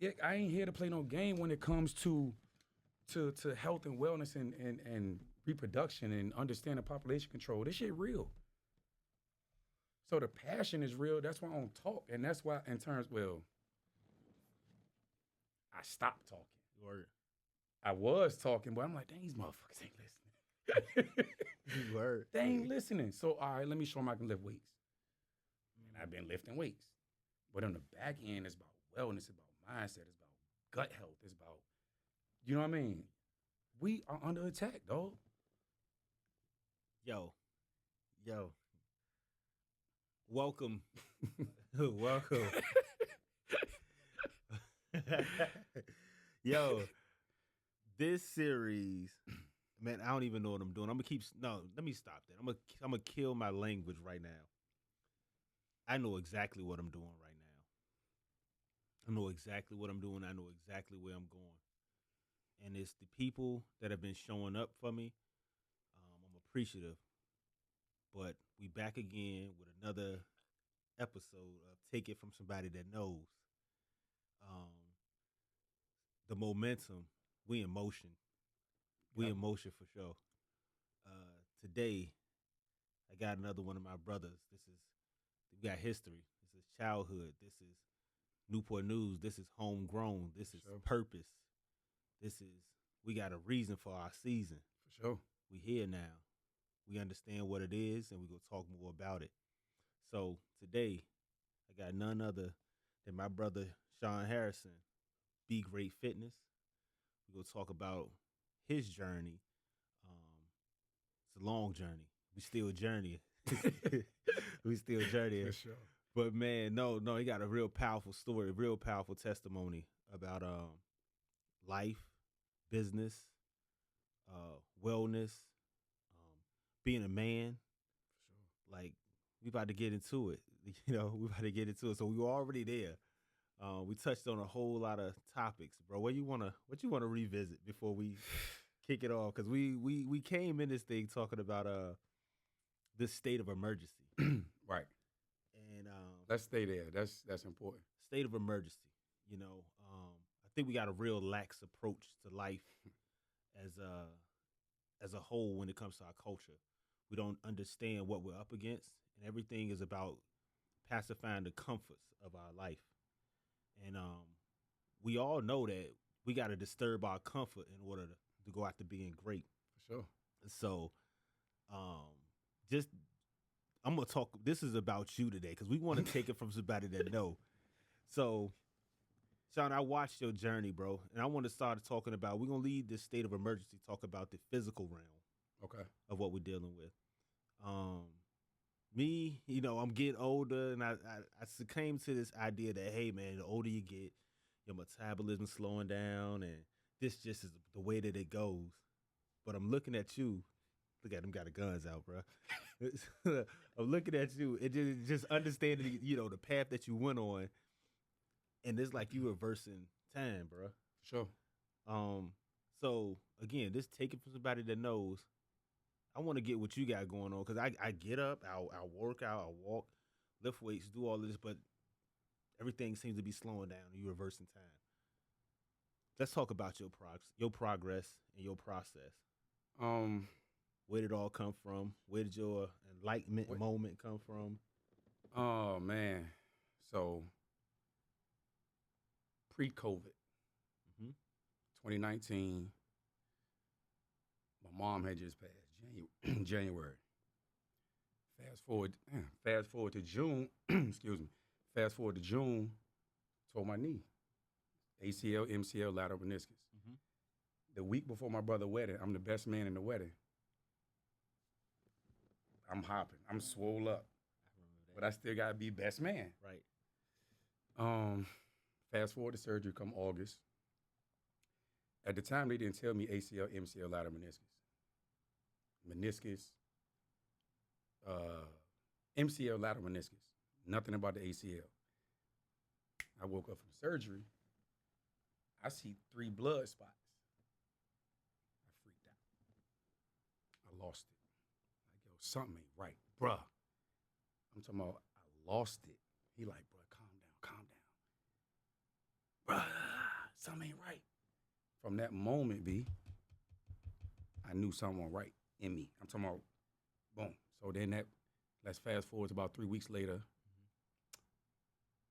Yeah, I ain't here to play no game when it comes to health and wellness and reproduction and understanding population control. This shit real. So the passion is real. That's why I don't talk. And that's why in terms, well, I stopped talking. Word. I was talking, but I'm like, dang, these motherfuckers ain't listening. Word. They ain't listening. So, all right, let me show them I can lift weights. And I've been lifting weights. But on the back end, it's about wellness, it's about mindset, it's about gut health, it's about, you know what I mean? We are under attack, dog. Yo. Welcome. Welcome. Yo, this series, man, I don't even know what I'm doing. Let me stop that. I'm gonna kill my language right now. I know exactly what I'm doing right now. I know exactly what I'm doing. I know exactly where I'm going. And it's the people that have been showing up for me. I'm appreciative. But we back again with another episode of Take It From Somebody That Knows. The momentum, we in motion. We in motion for sure. Today, I got another one of my brothers. We got history. This is childhood. This is Newport News. This is homegrown. This is purpose. We got a reason for our season. For sure. We here now. We understand what it is, and we're going to talk more about it. So today, I got none other than my brother, Sean Harrison, Be Great Fitness. We're going to talk about his journey. It's a long journey. We still journeying. We still journeying. For sure. But man, no, he got a real powerful story, a real powerful testimony about life, business, wellness, being a man. For sure. Like, we about to get into it. We about to get into it. So we were already there. We touched on a whole lot of topics, bro. What you wanna revisit before we kick it off? Because we came in this thing talking about this state of emergency. Right. And let's stay there. That's important. State of emergency. I think we got a real lax approach to life as a whole when it comes to our culture. We don't understand what we're up against, and everything is about pacifying the comforts of our life. And we all know that we got to disturb our comfort in order to go after being great. For sure. So, I'm gonna talk. This is about you today because we want to take it from somebody that know. So, Sean, I watched your journey, bro, and I want to start talking about. We're gonna leave this state of emergency. Talk about the physical realm. Okay. Of what we're dealing with. Me, I'm getting older, and I succumbed to this idea that, hey, man, the older you get, your metabolism slowing down, and this just is the way that it goes. But I'm looking at you. Look at them, got the guns out, bro. I'm looking at you. It just understanding, the path that you went on, and it's like you reversing time, bro. Sure. So again, this take it from somebody that knows. I want to get what you got going on because I get up, I'll work out, I'll walk, lift weights, do all this, but everything seems to be slowing down. And you're reversing time. Let's talk about your progress and your process. Where did it all come from? Where did your enlightenment moment come from? Oh, man. So, pre-COVID, 2019, my mom had just passed January. Fast forward to June, excuse me. Fast forward to June, tore my knee. ACL, MCL, lateral meniscus. Mm-hmm. The week before my brother's wedding, I'm the best man in the wedding. I'm hopping. I'm swole up. But I still got to be best man. Right. Fast forward to surgery come August. At the time, they didn't tell me ACL, MCL, lateral meniscus. MCL, lateral meniscus. Nothing about the ACL. I woke up from surgery. I see 3 blood spots. I freaked out. I lost it. Like, yo, something ain't right, bruh. I'm talking about I lost it. He like, bruh, calm down. Bruh, Something ain't right. From that moment, B, I knew something wasn't right in me. I'm talking about, boom. So then let's fast forward to about 3 weeks later,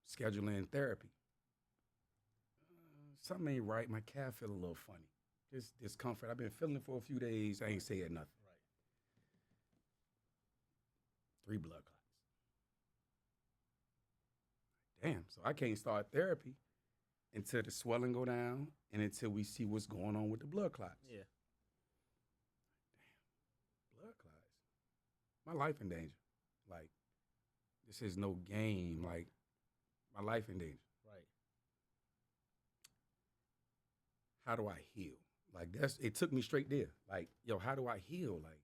scheduling therapy. Something ain't right. My calf feel a little funny. Just discomfort. I've been feeling it for a few days. I ain't saying nothing. Right. 3 blood clots. Damn. So I can't start therapy until the swelling go down and until we see what's going on with the blood clots. Yeah. Damn. Blood clots. My life in danger. Like, this is no game. Like, my life in danger. Right. How do I heal? Like, it took me straight there. Like, yo, how do I heal? Like,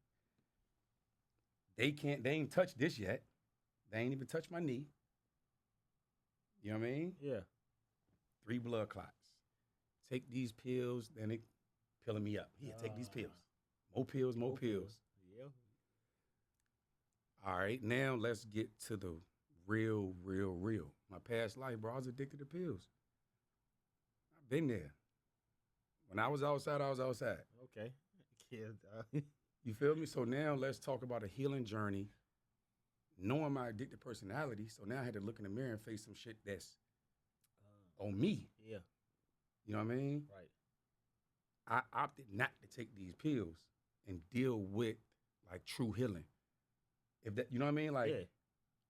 they ain't touched this yet. They ain't even touched my knee. You know what I mean? Yeah. 3 blood clots. Take these pills, then it pilling me up. Here, take these pills. More pills, more pills. Yeah. All right, now let's get to the real. My past life, bro, I was addicted to pills. I've been there. When I was outside, I was outside. Okay. Yeah. You feel me? So now let's talk about a healing journey, knowing my addicted personality. So now I had to look in the mirror and face some shit that's on me. Yeah. You know what I mean? Right. I opted not to take these pills and deal with like true healing. If that, you know what I mean? Like, yeah.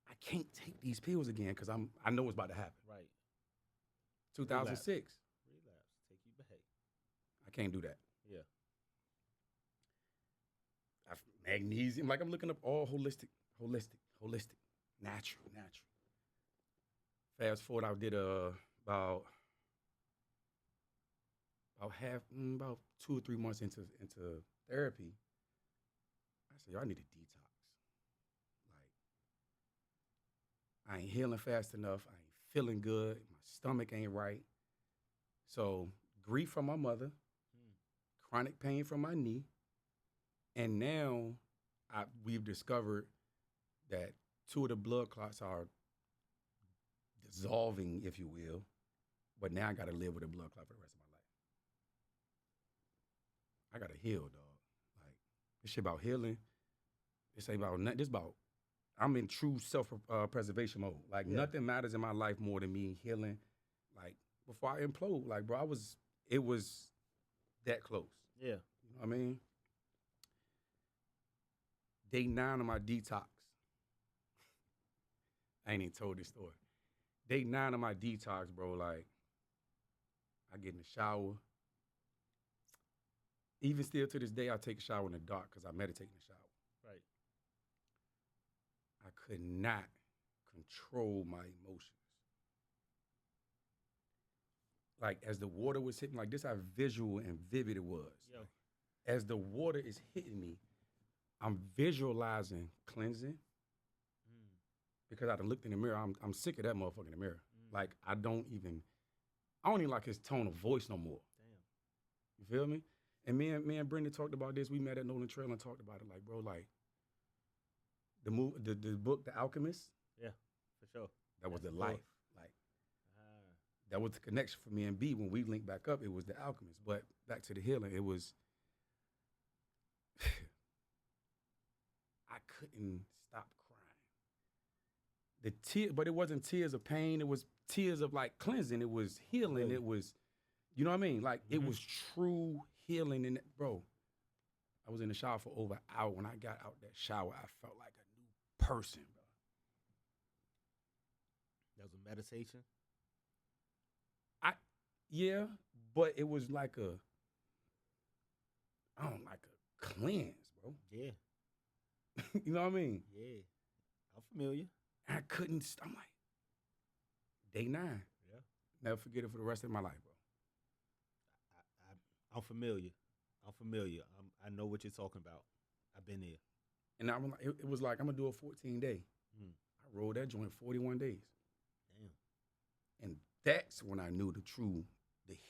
I can't take these pills again because I know what's about to happen. Right. 2006. Relapse. Take you back. I can't do that. Yeah. Magnesium. Like, I'm looking up all holistic, natural. Fast forward, I did about 2 or 3 months into therapy. I said, y'all need a detox. Like, I ain't healing fast enough. I ain't feeling good. My stomach ain't right. So grief from my mother, chronic pain from my knee, and now we've discovered that 2 of the blood clots are dissolving, if you will, but now I got to live with a blood clot for the rest of my life. I got to heal, dog. Like, this shit about healing. This ain't about nothing. This about, I'm in true self-preservation mode. Like, nothing matters in my life more than me healing. Like, before I implode, like, bro, it was that close. Yeah. You know what I mean? Day 9 of my detox. I ain't even told this story. Day 9 of my detox, bro, like, I get in the shower. Even still to this day, I take a shower in the dark because I meditate in the shower. Right. I could not control my emotions. Like, as the water was hitting, like, this how visual and vivid it was. Yo. As the water is hitting me, I'm visualizing cleansing. Because I done looked in the mirror, I'm sick of that motherfucker in the mirror. Like, I don't even like his tone of voice no more. Damn. You feel me? And me and Brendan talked about this. We met at Nolan Trail and talked about it. Like, bro, like, the book, The Alchemist. Yeah, for sure. That was the life. Like, that was the connection for me and B. When we linked back up, it was The Alchemist. But back to the healing, it was, I couldn't stop crying. But it wasn't tears of pain. It was tears of, like, cleansing. It was healing. It was, you know what I mean? Like, it was true healing. And, bro, I was in the shower for over an hour. When I got out that shower, I felt like a new person, bro. That was a meditation? Yeah, but it was like like a cleanse, bro. Yeah. You know what I mean? Yeah. I'm familiar. And I couldn't, I'm like, day 9. Yeah. Never forget it for the rest of my life, bro. I'm familiar. I know what you're talking about. I've been there. And I'm like, it was like, I'm going to do a 14-day. I rolled that joint 41 days. Damn. And that's when I knew the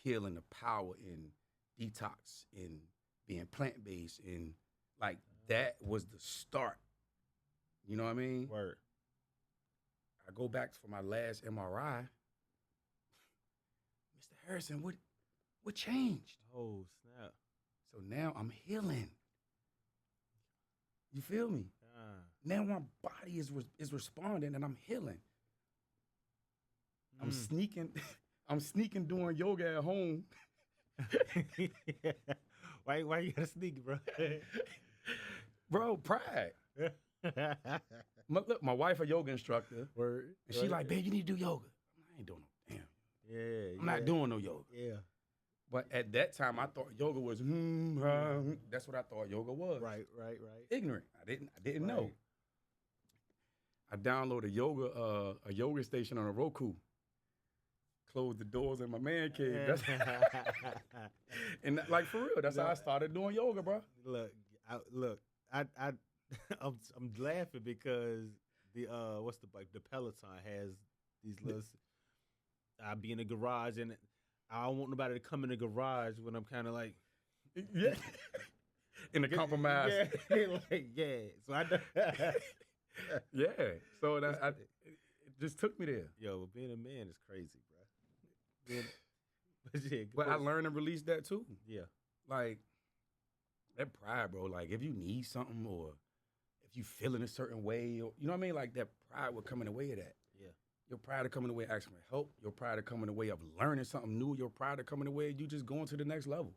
healing, the power in detox, in being plant-based, and like that was the start. You know what I mean? Word. I go back for my last MRI. Mr. Harrison, What changed? Oh, snap. So now I'm healing. You feel me? Ah. Now my body is responding and I'm healing. I'm sneaking, I'm sneaking doing yoga at home. Why you gotta sneak, bro? Bro, pride. Look, my wife a yoga instructor. Word. And she like, babe, you need to do yoga. I ain't doing no damn. Yeah. I'm not doing no yoga. Yeah. But at that time, I thought yoga was, that's what I thought yoga was. Right. Ignorant. I didn't know. I downloaded a yoga station on a Roku. Closed the doors in my man cave. That's and like for real, that's how I started doing yoga, bro. I'm laughing because the what's the bike? The Peloton has these little. I'll be in the garage and I don't want nobody to come in the garage when I'm kind of like, yeah, in the compromise. Yeah. So I. Yeah. So it just took me there. Yo, being a man is crazy, bro. But I learned to release that too. Yeah. Like that pride, bro. Like if you need something or if you feeling a certain way, or you know what I mean? Like that pride would come in the way of that. Yeah. Your pride to come in the way of asking for help. Your pride to come in the way of learning something new. Your pride to come in the way of you just going to the next level.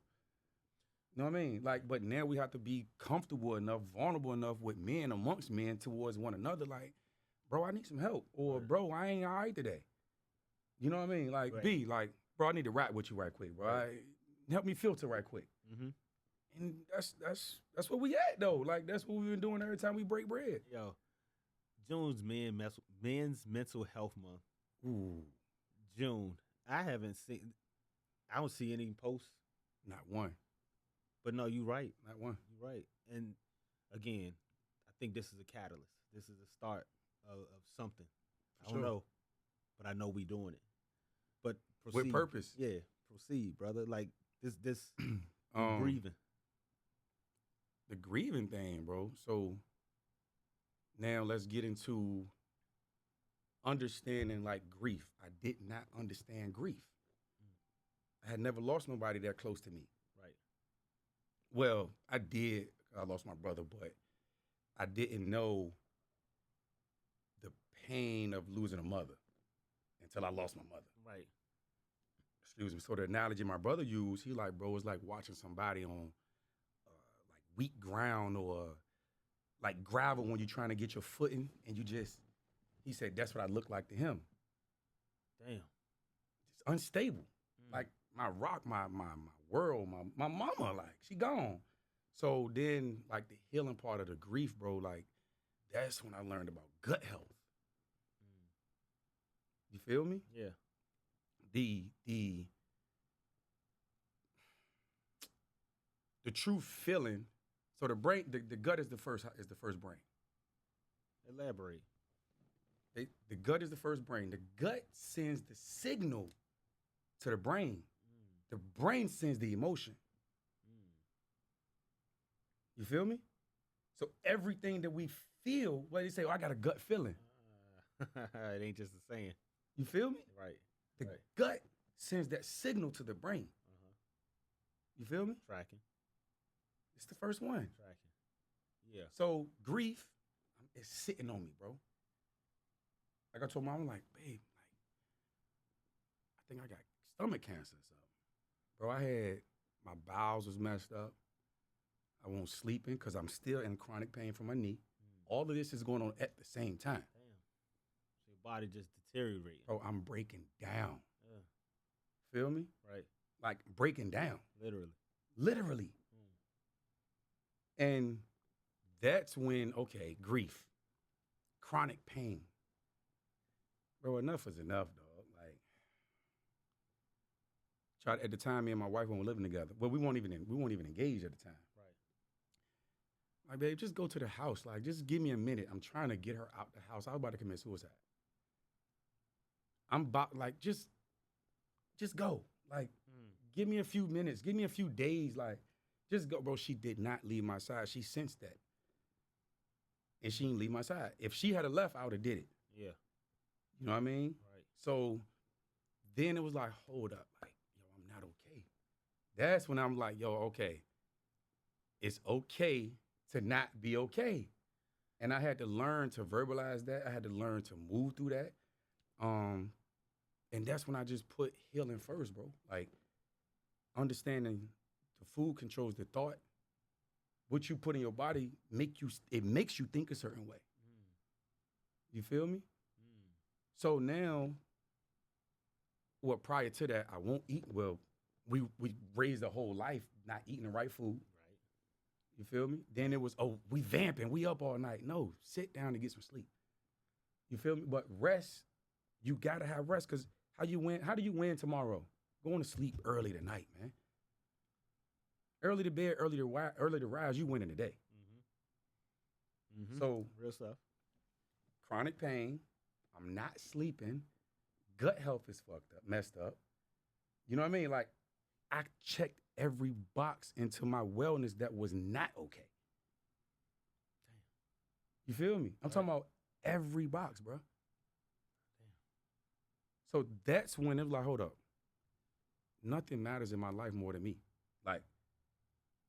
You know what I mean? Like, but now we have to be comfortable enough, vulnerable enough with men amongst men towards one another. Like, bro, I need some help. Or, bro, I ain't all right today. You know what I mean? Like, like, bro, I need to rap with you right quick, bro. Help me filter right quick. Mm-hmm. And that's what we at, though. Like, that's what we've been doing every time we break bread. Yo, June's Men's Mental Health Month. Ooh. June. I don't see any posts. Not one. But no, you're right. Not one. You're right. And again, I think this is a catalyst. This is the start of something. I don't know, but I know we doing it. But proceed. With purpose. Yeah, proceed, brother. Like this grieving. The grieving thing, bro. So now let's get into understanding like grief. I did not understand grief. I had never lost nobody that close to me. Right. Well, I did. I lost my brother, but I didn't know the pain of losing a mother until I lost my mother. Right. Excuse me. So the analogy my brother used, he like, bro, it's like watching somebody on like weak ground or like gravel when you're trying to get your footing and you just, he said, that's what I look like to him. Damn. It's unstable. Like my rock, my world, my mama, like she gone. So then like the healing part of the grief, bro, like that's when I learned about gut health. You feel me? Yeah. The true feeling. So the brain, the gut is the first brain. Elaborate. The gut is the first brain. The gut sends the signal to the brain. The brain sends the emotion. You feel me? So everything that we feel, what they say, oh, I got a gut feeling. It ain't just a saying. You feel me? Right. The gut sends that signal to the brain. You feel me? Tracking. It's the first one. Tracking. Yeah. So grief is sitting on me, bro. Like I told mom, I'm like, babe, like, I think I got stomach cancer or something. Bro, I had, my bowels was messed up. I won't sleeping because I'm still in chronic pain from my knee. All of this is going on at the same time. Damn. So your body just deteriorating. Bro, I'm breaking down. Feel me? Right. Like breaking down. Literally. And that's when, okay, grief, chronic pain. Bro, enough is enough, dog. Like, at the time, me and my wife weren't living together. Well, we weren't even engaged at the time. Right. Like, babe, just go to the house. Like, just give me a minute. I'm trying to get her out the house. I was about to commit suicide. I'm about, like, just go. Like, give me a few minutes. Give me a few days. Like, just go. Bro, she did not leave my side. She sensed that. And she didn't leave my side. If she had left, I would have did it. Yeah. You know what I mean? Right. So then it was like, hold up. Like, yo, I'm not okay. That's when I'm like, yo, okay, it's okay to not be okay. And I had to learn to verbalize that. I had to learn to move through that. Um, and that's when I just put healing first, bro. Like understanding the food controls the thought. What you put in your body it makes you think a certain way. You feel me? So now, well, prior to that, I won't eat. Well, we raised a whole life not eating the right food. Right. You feel me? Then it was, oh, we vamping, we up all night. No, sit down and get some sleep. You feel me? But rest, you gotta have rest, because how you win? How do you win tomorrow? Going to sleep early tonight, man. Early to bed, early to rise. You win in the day. So real stuff. chronic pain, I'm not sleeping, gut health is fucked up, messed up. You know what I mean? Like I checked every box into my wellness that was not okay. You feel me? I'm talking about every box, bro. So that's when it was like, hold up. Nothing matters in my life more than me. Like,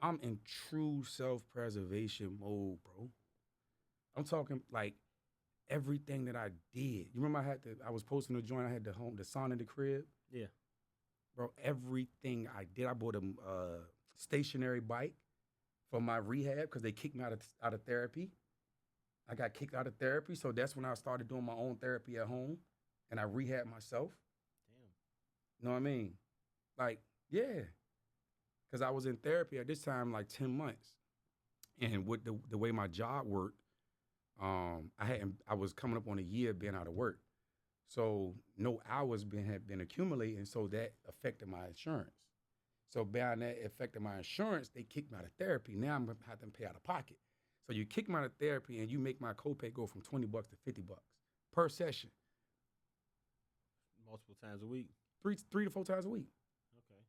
I'm in true self-preservation mode, bro. I'm talking like everything that I did. You remember I was posting a joint, I had the sauna in the crib? Yeah. Bro, everything I did, I bought a stationary bike for my rehab because they kicked me out of therapy. I got kicked out of therapy, so that's when I started doing my own therapy at home, and I rehabbed myself. Damn. You know what I mean? Like, yeah. Because I was in therapy at this time like 10 months. And with the way my job worked, I was coming up on a year being out of work. So no hours had been accumulating, so that affected my insurance. So by that affected my insurance, they kicked me out of therapy. Now I'm gonna have to pay out of pocket. So you kick me out of therapy and you make my copay go from $20 to $50 per session. Multiple times a week. Three to four times a week. Okay.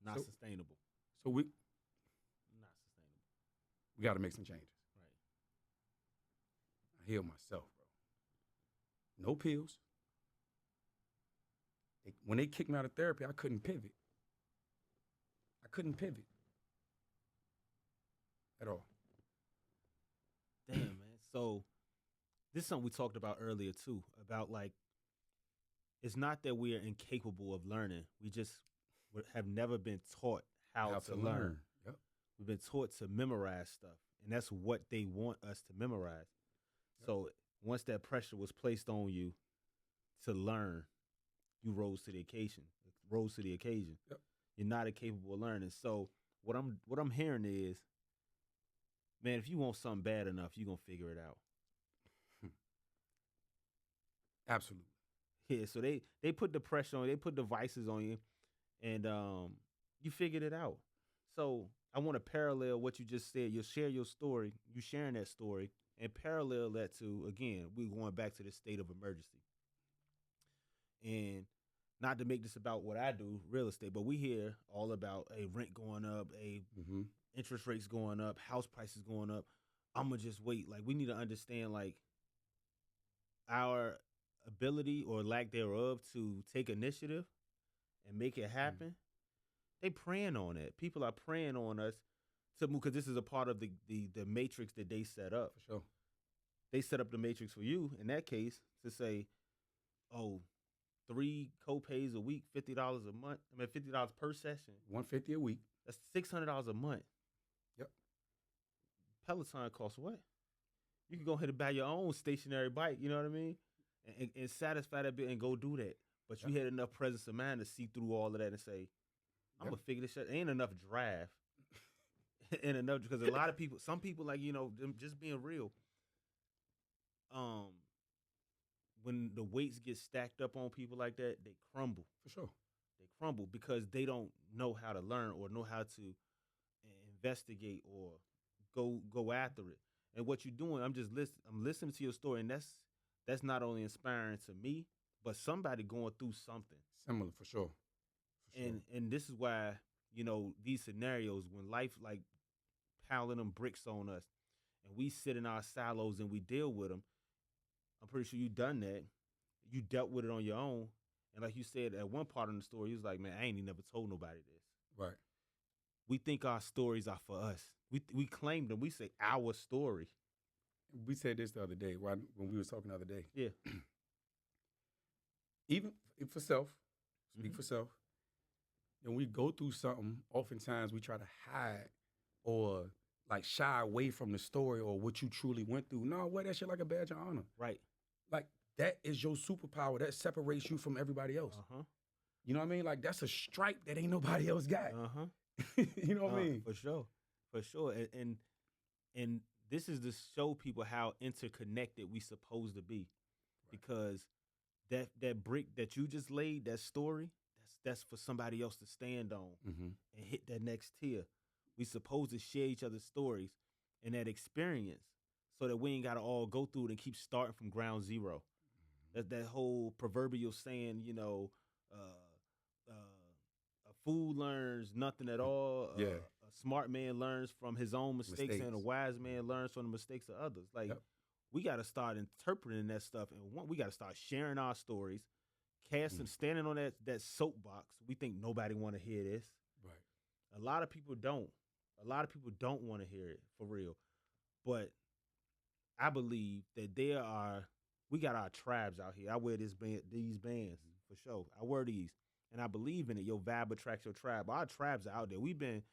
Not sustainable. So we Not sustainable. we got to make some changes. Right. I healed myself, bro. No pills. When they kicked me out of therapy, I couldn't pivot. At all. Damn, man. So this is something we talked about earlier too, about like it's not that we are incapable of learning. We just have never been taught how to learn. Yep. We've been taught to memorize stuff, and that's what they want us to memorize. Yep. So once that pressure was placed on you to learn, you rose to the occasion. Yep. You're not incapable of learning. So what I'm hearing is, man, if you want something bad enough, you're gonna figure it out. Absolutely. Yeah, so they put the pressure on you, they put devices on you, and you figured it out. So I want to parallel what you just said. You'll share your story, you sharing that story, and parallel that to, again, we're going back to the state of emergency. And not to make this about what I do, real estate, but we hear all about a rent going up, interest rates going up, house prices going up. I'm going to just wait. Like, we need to understand, like, our ability or lack thereof to take initiative and make it happen. They preying on it. People are preying on us to move, because this is a part of the matrix that they set up. For sure. They set up the matrix for you, in that case, to say, oh, 3 co-pays a week, $50 a month. I mean, $50 per session. $150 a week. That's $600 a month. Yep. Peloton costs what? You can go ahead and buy your own stationary bike, you know what I mean? And satisfy that bit and go do that. But you had enough presence of mind to see through all of that and say, I'm going to figure this shit. Ain't enough drive. And enough, because a lot of people, some people, like, you know, them just being real, when the weights get stacked up on people like that, they crumble. For sure. They crumble because they don't know how to learn or know how to investigate or go after it. And what you're doing, I'm listening to your story, and that's not only inspiring to me, but somebody going through something similar, for sure. And this is why, you know, these scenarios, when life like piling them bricks on us, and we sit in our silos and we deal with them, I'm pretty sure you done that. You dealt with it on your own, And like you said, at one part in the story, he was like, "Man, I ain't never told nobody this." Right. We think our stories are for us. We claim them. We say our story. We said this the other day when we was talking the other day. Yeah. Even for self, speak Mhm. for self. When we go through something, oftentimes we try to hide or like shy away from the story or what you truly went through. No, wear that shit like a badge of honor. Right. Like that is your superpower. That separates you from everybody else. Uh huh. You know what I mean? Like that's a stripe that ain't nobody else got. Uh huh. You know what I mean? For sure. For sure. And this is to show people how interconnected we supposed to be, because that brick that you just laid, that story, that's for somebody else to stand on Mm-hmm. and hit that next tier. We supposed to share each other's stories and that experience, so that we ain't gotta all go through it and keep starting from ground zero. That whole proverbial saying, a fool learns nothing at all. Yeah. A smart man learns from his own mistakes, and a Mistakes. wise man learns from the mistakes of others. Like, Yep. we got to start interpreting that stuff, and we got to start sharing our stories, casting, standing on that soapbox. We think nobody want to hear this. Right. A lot of people don't. A lot of people don't want to hear it for real. But I believe that we got our tribes out here. I wear these bands for sure. I wear these, and I believe in it. Your vibe attracts your tribe. Our tribes are out there. We've been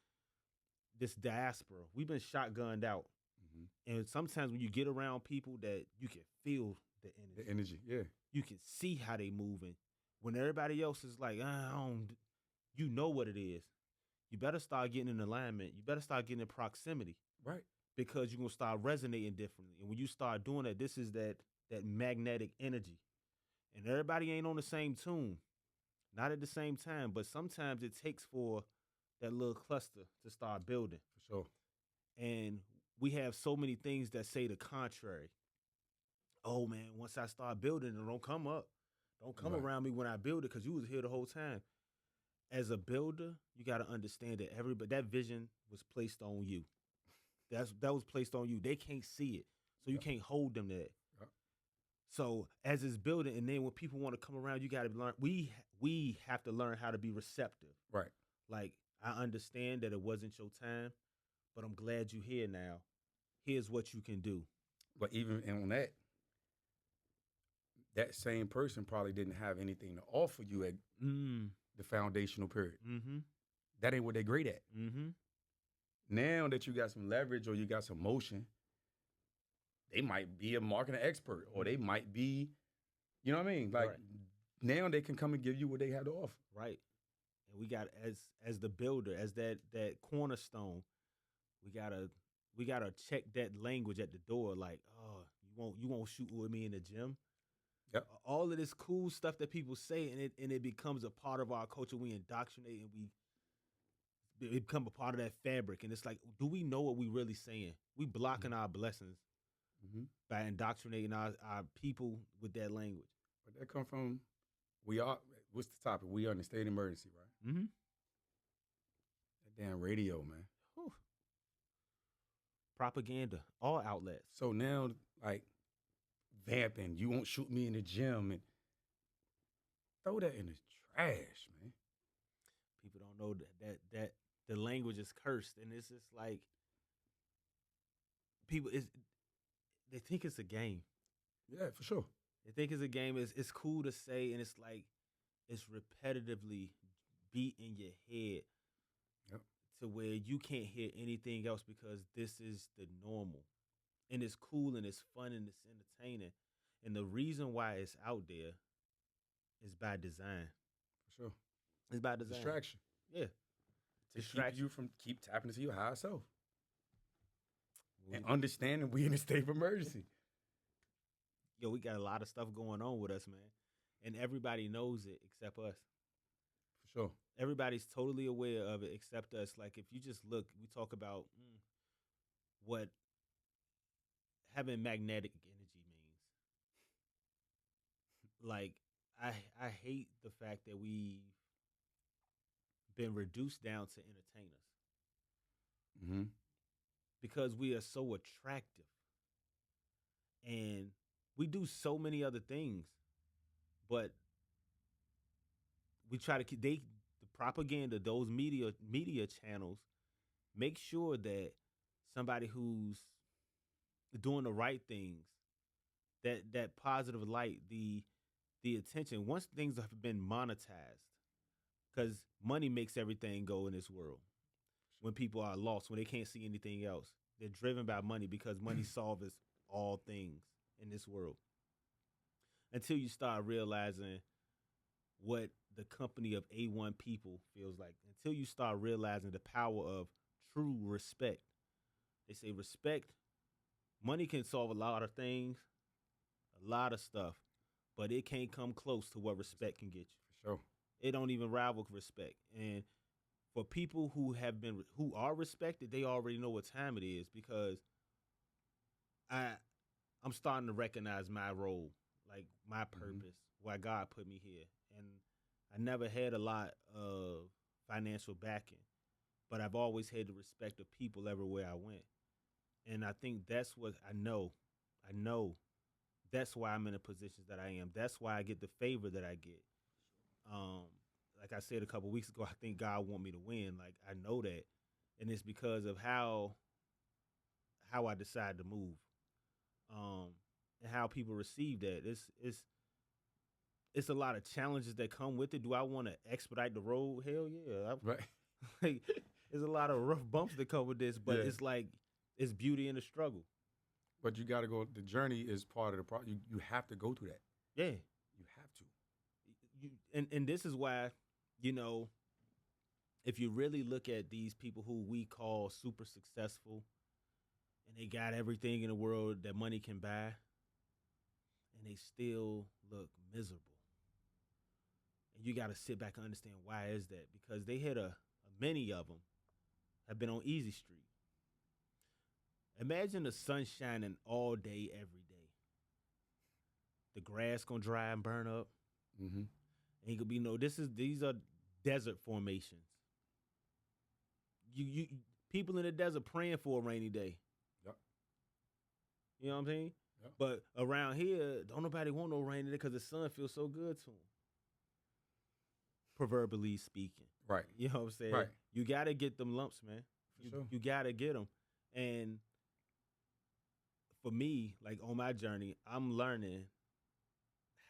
this diaspora. We've been shotgunned out. Mm-hmm. And sometimes when you get around people that you can feel the energy. The energy, yeah. You can see how they moving. When everybody else is like, you know what it is. You better start getting in alignment. You better start getting in proximity. Right. Because you're going to start resonating differently. And when you start doing that, this is that magnetic energy. And everybody ain't on the same tune. Not at the same time, but sometimes it takes for that little cluster to start building. For sure. And we have so many things that say the contrary. Oh man, once I start building, don't come up. Don't come Right. around me when I build it, because you was here the whole time. As a builder, you got to understand that that vision was placed on you. That was placed on you. They can't see it, so you can't hold them there. Yep. So as it's building, and then when people want to come around, you got to learn. We have to learn how to be receptive. Right. Like, I understand that it wasn't your time, but I'm glad you're here now. Here's what you can do. But even on that same person probably didn't have anything to offer you at the foundational period. Mm-hmm. That ain't what they're great at. Mm-hmm. Now that you got some leverage or you got some motion, they might be a marketing expert, or they might be, you know what I mean? Like, Right. Now they can come and give you what they have to offer. Right. And we got, as the builder, as that cornerstone, we gotta check that language at the door. Like, oh, you won't shoot with me in the gym. Yep. All of this cool stuff that people say, and it becomes a part of our culture. We indoctrinate, and it become a part of that fabric. And it's like, do we know what we really saying? We blocking our blessings by indoctrinating our people with that language. But that come from, what's the topic? We are in a state of emergency, right? Mm-hmm. That damn radio, man. Whew. Propaganda, all outlets. So now, like, vamping, you won't shoot me in the gym, and throw that in the trash, man. People don't know that the language is cursed, and it's just like, they think it's a game. Yeah, for sure. They think it's a game. It's cool to say, and it's like, it's repetitively beat in your head. Yep. To where you can't hear anything else, because this is the normal. And it's cool, and it's fun, and it's entertaining. And the reason why it's out there is by design. For sure. It's by design. Distraction. Yeah. To keep tapping into your higher self. And understanding we in a state of emergency. Yo, we got a lot of stuff going on with us, man. And everybody knows it except us. For sure. Everybody's totally aware of it except us. Like, if you just look, we talk about what having magnetic energy means. Like, I hate the fact that we've been reduced down to entertainers. Mm-hmm. Because we are so attractive. And we do so many other things. But we try to keep the propaganda, those media channels, make sure that somebody who's doing the right things, that positive light, the attention, once things have been monetized, because money makes everything go in this world. When people are lost, when they can't see anything else, they're driven by money because money solves all things in this world. Until you start realizing what the company of A1 people feels like, until you start realizing the power of true respect. They say respect, money can solve a lot of things, a lot of stuff, but it can't come close to what respect can get you. For sure. It don't even rival respect. And for people who are respected, they already know what time it is, because I'm starting to recognize my role, like my purpose, why God put me here. And I never had a lot of financial backing, but I've always had the respect of people everywhere I went. And I think that's what I know. I know that's why I'm in the positions that I am. That's why I get the favor that I get. Like I said a couple weeks ago, I think God want me to win. Like, I know that, and it's because of how I decide to move, and how people receive that. It's a lot of challenges that come with it. Do I want to expedite the road? Hell yeah. Right. Like, there's a lot of rough bumps that come with this, but Yeah. it's like it's beauty in the struggle. But you got to go. The journey is part of the process. You have to go through that. Yeah. You have to. And this is why, if you really look at these people who we call super successful, and they got everything in the world that money can buy, and they still look miserable. And you got to sit back and understand why is that? Because they had many of them have been on easy street. Imagine the sun shining all day, every day. The grass gonna dry and burn up. Mm-hmm. Ain't gonna be these are desert formations. You people in the desert praying for a rainy day. Yep. You know what I'm saying? Yep. But around here, don't nobody want no rainy day because the sun feels so good to them. Proverbially speaking. Right. You know what I'm saying? Right. You gotta get them lumps, man. Sure. You gotta get them. And for me, like on my journey, I'm learning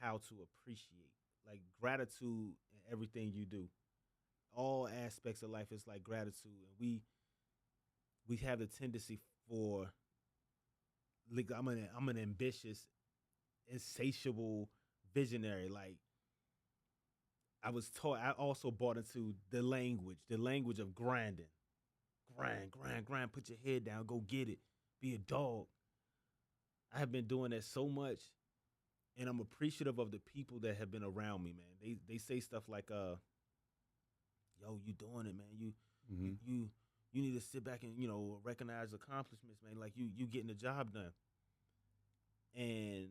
how to appreciate, like gratitude in everything you do. All aspects of life is like gratitude, and we have the tendency for, like, I'm an ambitious, insatiable visionary. Like, I was taught. I also bought into the language of grinding, grind. Put your head down, go get it, be a dog. I have been doing that so much, and I'm appreciative of the people that have been around me, man. They say stuff like, "Yo, you doing it, man. You need to sit back and recognize accomplishments, man. Like you getting the job done." And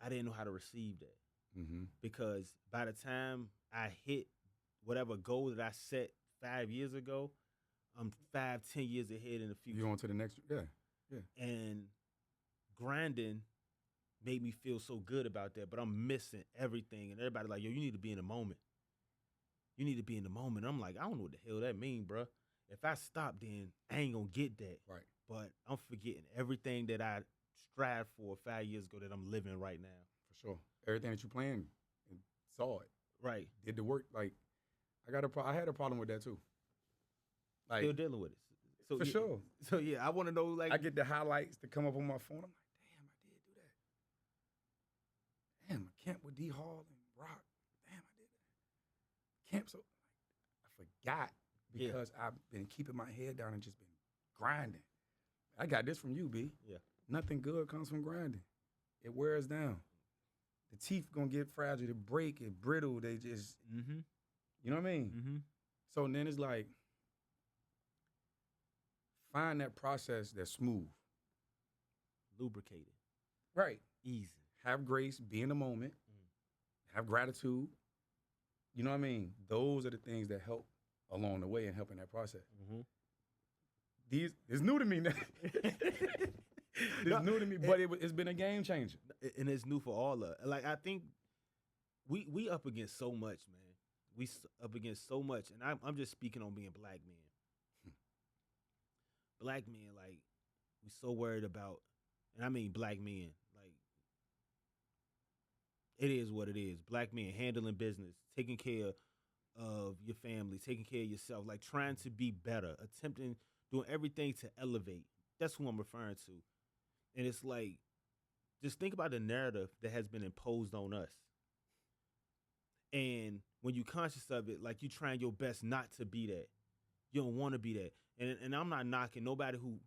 I didn't know how to receive that, because by the time I hit whatever goal that I set 5 years ago, I'm 5-10 years ahead in the future. You're on to the next. Yeah. And grinding made me feel so good about that, but I'm missing everything. And everybody like, "Yo, you need to be in the moment. You need to be in the moment." I'm like, I don't know what the hell that mean, bro. If I stop, then I ain't gonna get that. Right. But I'm forgetting everything that I strived for 5 years ago that I'm living right now. For sure. Everything that you planned and saw it. Right. Did the work. Like, I had a problem with that too. Like, Still dealing with it. So, for sure. So yeah, I want to know, like, I get the highlights to come up on my phone. I'm like, damn, I did do that. Damn, I camped with D Hall and Rock. Damn, I did that. Camp, so I forgot because I've been keeping my head down and just been grinding. I got this from you, B. Yeah. Nothing good comes from grinding. It wears down. The teeth gonna get fragile, they break, it brittle, they just, you know what I mean? Mm-hmm. So then it's like, find that process that's smooth. Lubricated. Right. Easy. Have grace, be in the moment, have gratitude. You know what I mean? Those are the things that help along the way and help in that process. It's new to me now. It's new to me, but it's been a game changer. And it's new for all of us. Like, I think we up against so much, man. up against so much, and I'm just speaking on being black men. Black men, like, we so worried about, and I mean black men, like, it is what it is. Black men handling business, taking care of your family, taking care of yourself, like trying to be better, attempting, doing everything to elevate. That's who I'm referring to. And it's like, just think about the narrative that has been imposed on us. And when you conscious of it, like, you trying your best not to be that. You don't want to be that. And I'm not knocking nobody who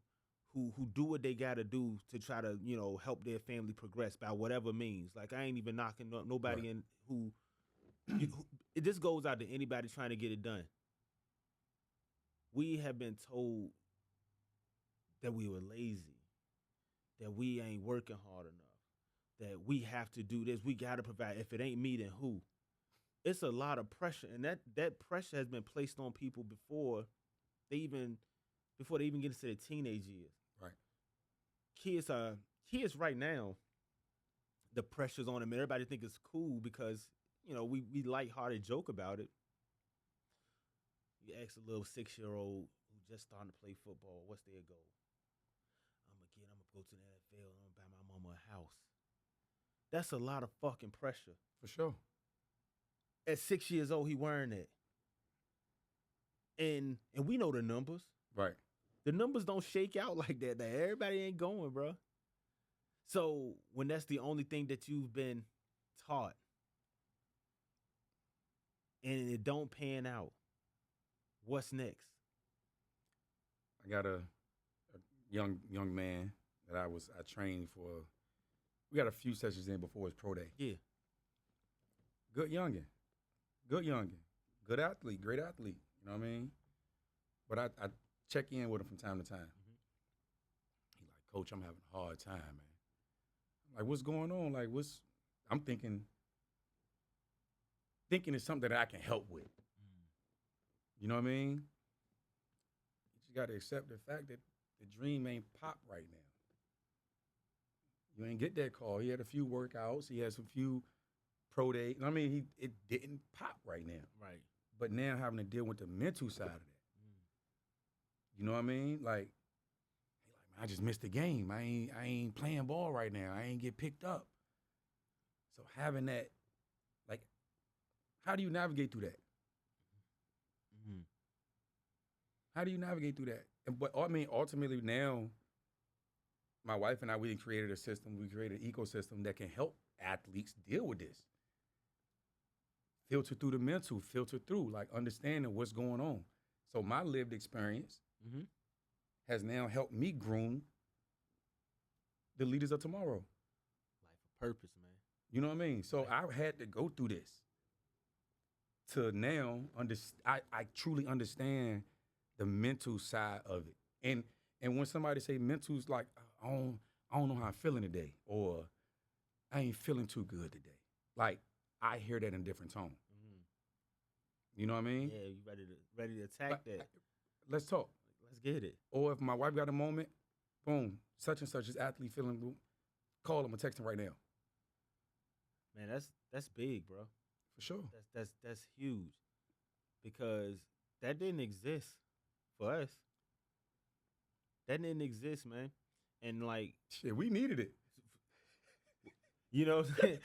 do what they got to do to try to, help their family progress by whatever means. Like, I ain't even knocking nobody Right. in who this goes out to anybody trying to get it done. We have been told that we were lazy, that we ain't working hard enough, that we have to do this, we got to provide. If it ain't me, then who? It's a lot of pressure, and that pressure has been placed on people before they even get into their teenage years. Right. Kids right now, the pressure's on them. Everybody think it's cool because we lighthearted joke about it. You ask a little 6-year-old who just starting to play football, what's their goal? I'm gonna go to the NFL and I'm gonna buy my mama a house. That's a lot of fucking pressure. For sure. At 6 years old, he wearing that. And we know the numbers. Right. The numbers don't shake out like that. That everybody ain't going, bro. So when that's the only thing that you've been taught, and it don't pan out, what's next? I got a young man that I trained for. We got a few sessions in before his pro day. Yeah. Good youngin. Good athlete, great athlete. You know what I mean? But I check in with him from time to time. He like, Coach, I'm having a hard time, man. I'm like, what's going on? Like, I'm thinking it's something that I can help with. You know what I mean? You just got to accept the fact that the dream ain't pop right now. You ain't get that call. He had a few workouts. He has a few pro days. I mean, it didn't pop right now. Right. But now having to deal with the mental side of that. You know what I mean? Like, man, I just missed the game. I ain't playing ball right now. I ain't get picked up. So having that, like, how do you navigate through that? Mm-hmm. How do you navigate through that? But I mean, ultimately now, my wife and I, we created a system. We created an ecosystem that can help athletes deal with this. Filter through the mental, filter through, like, understanding what's going on. So my lived experience has now helped me groom the leaders of tomorrow. Life of purpose, man. You know what I mean? So I had to go through this to now I truly understand the mental side of it. And when somebody say mental's like, I don't know how I'm feeling today, or I ain't feeling too good today. Like, I hear that in a different tone. You know what I mean? Yeah, you ready to attack that. Let's talk. Let's get it. Or if my wife got a moment, boom, such and such is athlete feeling, boom, call him or text him right now. Man, that's big, bro. For sure. That's huge, because that didn't exist for us. That didn't exist, man. And like, shit, we needed it. You know what I'm saying?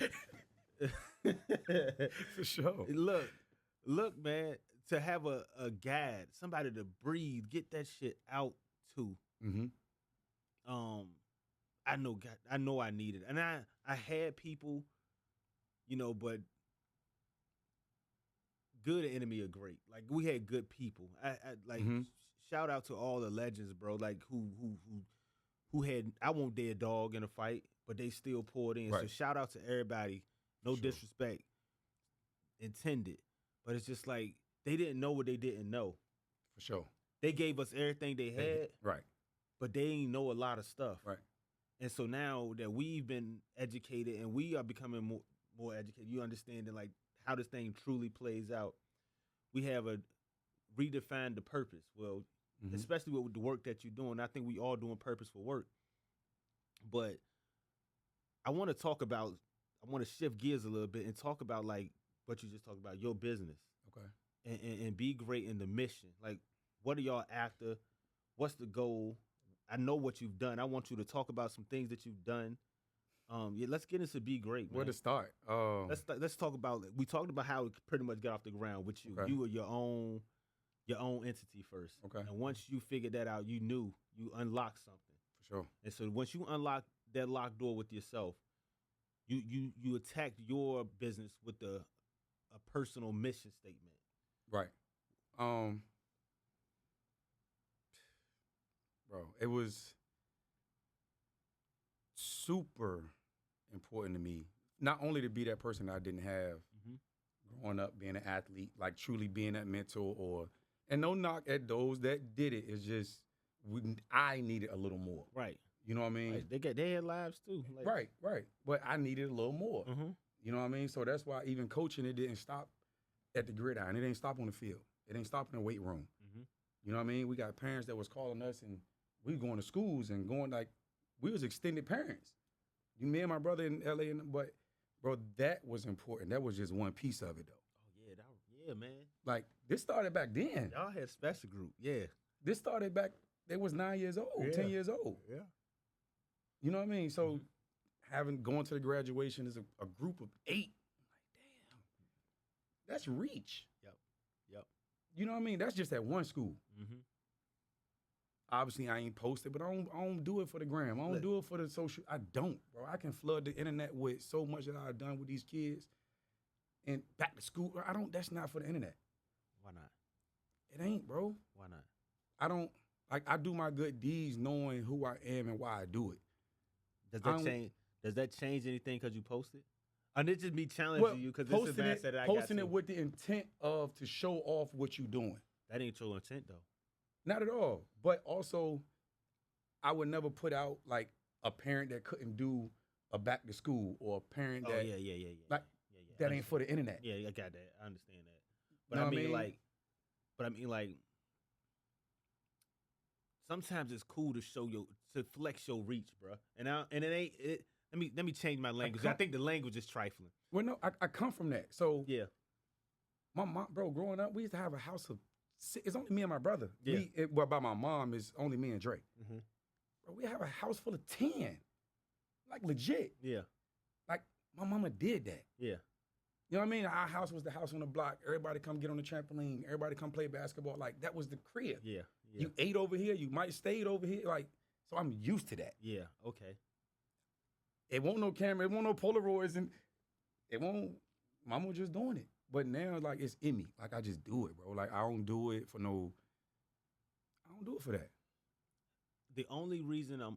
For sure. Look, man, to have a guide, somebody to breathe, get that shit out to. I know I need it. And I had people, but good and enemy are great. Like, we had good people. I like shout out to all the legends, bro. Like, who had, I won't dare dog in a fight, but they still poured in. Right. So shout out to everybody. No disrespect intended. But it's just like, they didn't know what they didn't know. For sure. They gave us everything they had. Right. But they ain't know a lot of stuff. Right. And so now that we've been educated and we are becoming more educated, you understanding like how this thing truly plays out. We have redefined the purpose. Well, especially with the work that you're doing. I think we all doing purposeful work. But I want to shift gears a little bit and talk about like what you just talked about, your business. Okay. and be great in the mission. Like, what are y'all after? What's the goal? I know what you've done. I want you to talk about some things that you've done. Yeah, let's get into be great, Where man. to start? Let's talk about. We talked about how it pretty much got off the ground with you. Okay. You were your own entity first. Okay. And once you figured that out, you knew you unlocked something. For sure. And so once you unlock that locked door with yourself, you attacked your business with a personal mission statement. Right. Bro, it was super important to me, not only to be that person that I didn't have growing up, being an athlete, like truly being that mentor, and no knock at those that did it. It's just I needed a little more. Right. You know what I mean? Right. They had lives too. Right. But I needed a little more. Mm-hmm. You know what I mean? So that's why even coaching, it didn't stop at the gridiron. It didn't stop on the field. It didn't stop in the weight room. Mm-hmm. You know what I mean? We got parents that was calling us, and we going to schools and going like we was extended parents. Me and my brother in LA, but bro, that was important. That was just one piece of it, though. Oh yeah, man. Like this started back then. Y'all had special group, yeah. This started back. They was 9 years old, 10 years old. Yeah. You know what I mean? So going to the graduation is a group of 8. I'm like, damn, that's reach. Yep. You know what I mean? That's just at one school. Mm-hmm. Obviously, I ain't posted, but I don't do it for the gram. I don't do it for the social. I don't, bro. I can flood the internet with so much that I've done with these kids. And back to school, I don't. That's not for the internet. Why not? It ain't, bro. Why not? I don't like. I do my good deeds knowing who I am and why I do it. Does that change anything because you posted? And it just me challenging you because this is that I got posting it with the intent of to show off what you're doing. That ain't your intent though. Not at all. But also, I would never put out like a parent that couldn't do a back to school or a parent that like that ain't for the internet. Yeah, I got that. I understand that. But I mean like sometimes it's cool to to flex your reach, bro. And it ain't it. Let me change my language. I think the language is trifling. Well, no, I come from that. So yeah, my mom, bro, growing up, we used to have a house of 6. It's only me and my brother. Yeah. Well, by my mom, it's only me and Dre. Mm-hmm. Bro, we have a house full of 10, like legit. Yeah, like my mama did that. Yeah. You know what I mean? Our house was the house on the block. Everybody come get on the trampoline. Everybody come play basketball. Like, that was the crib. Yeah. You ate over here. You might stayed over here. Like, so I'm used to that. Yeah. Okay. It won't no camera. It won't no Polaroids. And it won't. Mama just doing it. But now, like, it's in me. Like, I just do it, bro. Like, I don't do it for no. I don't do it for that. The only reason I'm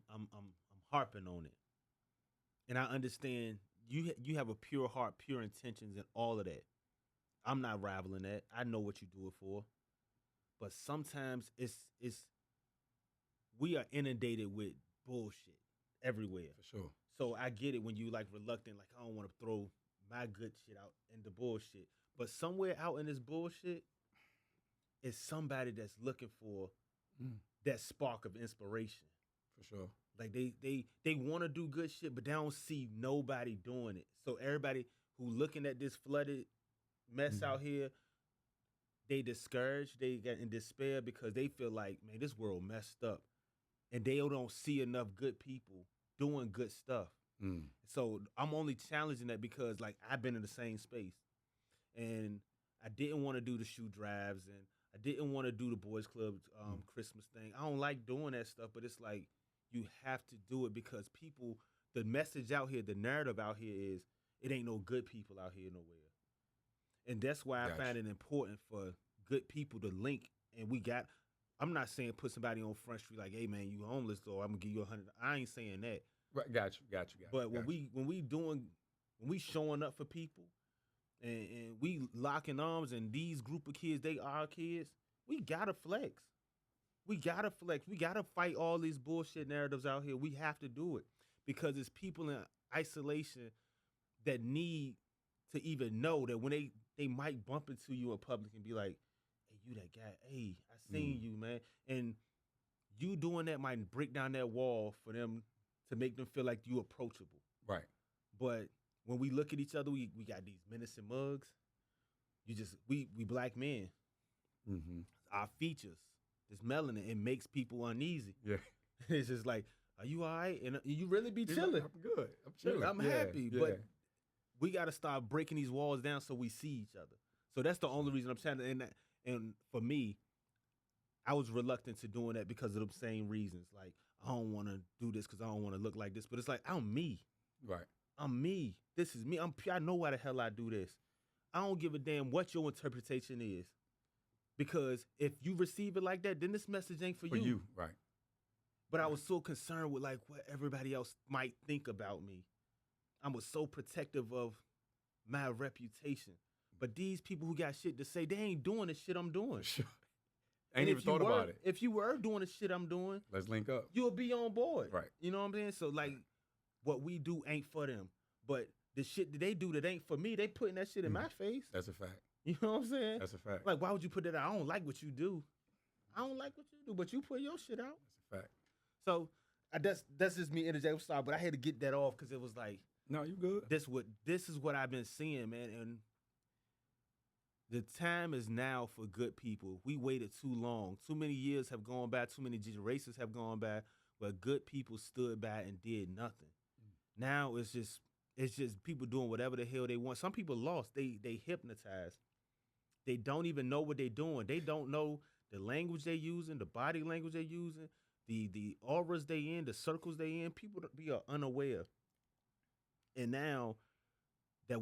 harping on it, and I understand you have a pure heart, pure intentions, and all of that. I'm not rivaling that. I know what you do it for, but sometimes it's we are inundated with bullshit everywhere. For sure. So I get it when you like reluctant, like I don't want to throw my good shit out in the bullshit. But somewhere out in this bullshit is somebody that's looking for that spark of inspiration. For sure. Like they want to do good shit, but they don't see nobody doing it. So everybody who looking at this flooded mess out here, they discouraged, they get in despair because they feel like, man, this world messed up. And they don't see enough good people doing good stuff. So I'm only challenging that because like I've been in the same space. And I didn't want to do the shoe drives and I didn't want to do the boys club Christmas thing. I don't like doing that stuff, but it's like you have to do it because people, the message out here, the narrative out here is it ain't no good people out here nowhere. And that's why I find it important for good people to link. And I'm not saying put somebody on Front Street like, hey man, you homeless or I'm gonna give you $100. I ain't saying that. Right, got you. But when we showing up for people and we locking arms and these group of kids, they are kids, we gotta flex. We gotta flex. We gotta fight all these bullshit narratives out here. We have to do it because it's people in isolation that need to even know that when they might bump into you in public and be like, hey, you that guy, hey, I seen you, man. And you doing that might break down that wall for them to make them feel like you approachable. Right. But when we look at each other, we got these menacing mugs. we black men, Mm-hmm. our features, this melanin, it makes people uneasy. Yeah. It's just like, are you all right? And you really be He's chilling. like, I'm good. I'm chilling. I'm Yeah, happy, yeah. but we got to start breaking these walls down so we see each other. So that's the only reason I'm trying to. And for me, I was reluctant to doing that because of the same reasons. Like, I don't want to do this because I don't want to look like this. But it's like, I'm me. Right. I'm me. This is me. I know why the hell I do this. I don't give a damn what your interpretation is. Because if you receive it like that, then this message ain't for For you, right. But I was so concerned with like what everybody else might think about me. I was so protective of my reputation. But these people who got shit to say, they ain't doing the shit I'm doing. Sure. And Ain't even thought about it. If you were doing the shit I'm doing, Let's link up. you'll be on board. Right. You know what I'm saying? So like, what we do ain't for them. But the shit that they do that ain't for me, they putting that shit in my face. That's a fact. You know what I'm saying? That's a fact. Like, why would you put that out? I don't like what you do. I don't like what you do, but you put your shit out. That's a fact. So that's just me interjecting. Sorry, but I had to get that off because it was like, No, you good. this is what I've been seeing, man. And the time is now for good people. We waited too long. Too many years have gone by. Too many generations have gone by where good people stood by and did nothing. Now it's just people doing whatever the hell they want. Some people lost. They hypnotized. They don't even know what they're doing. They don't know the language they're using, the body language they're using, the auras they in, the circles they in. People are unaware. And now that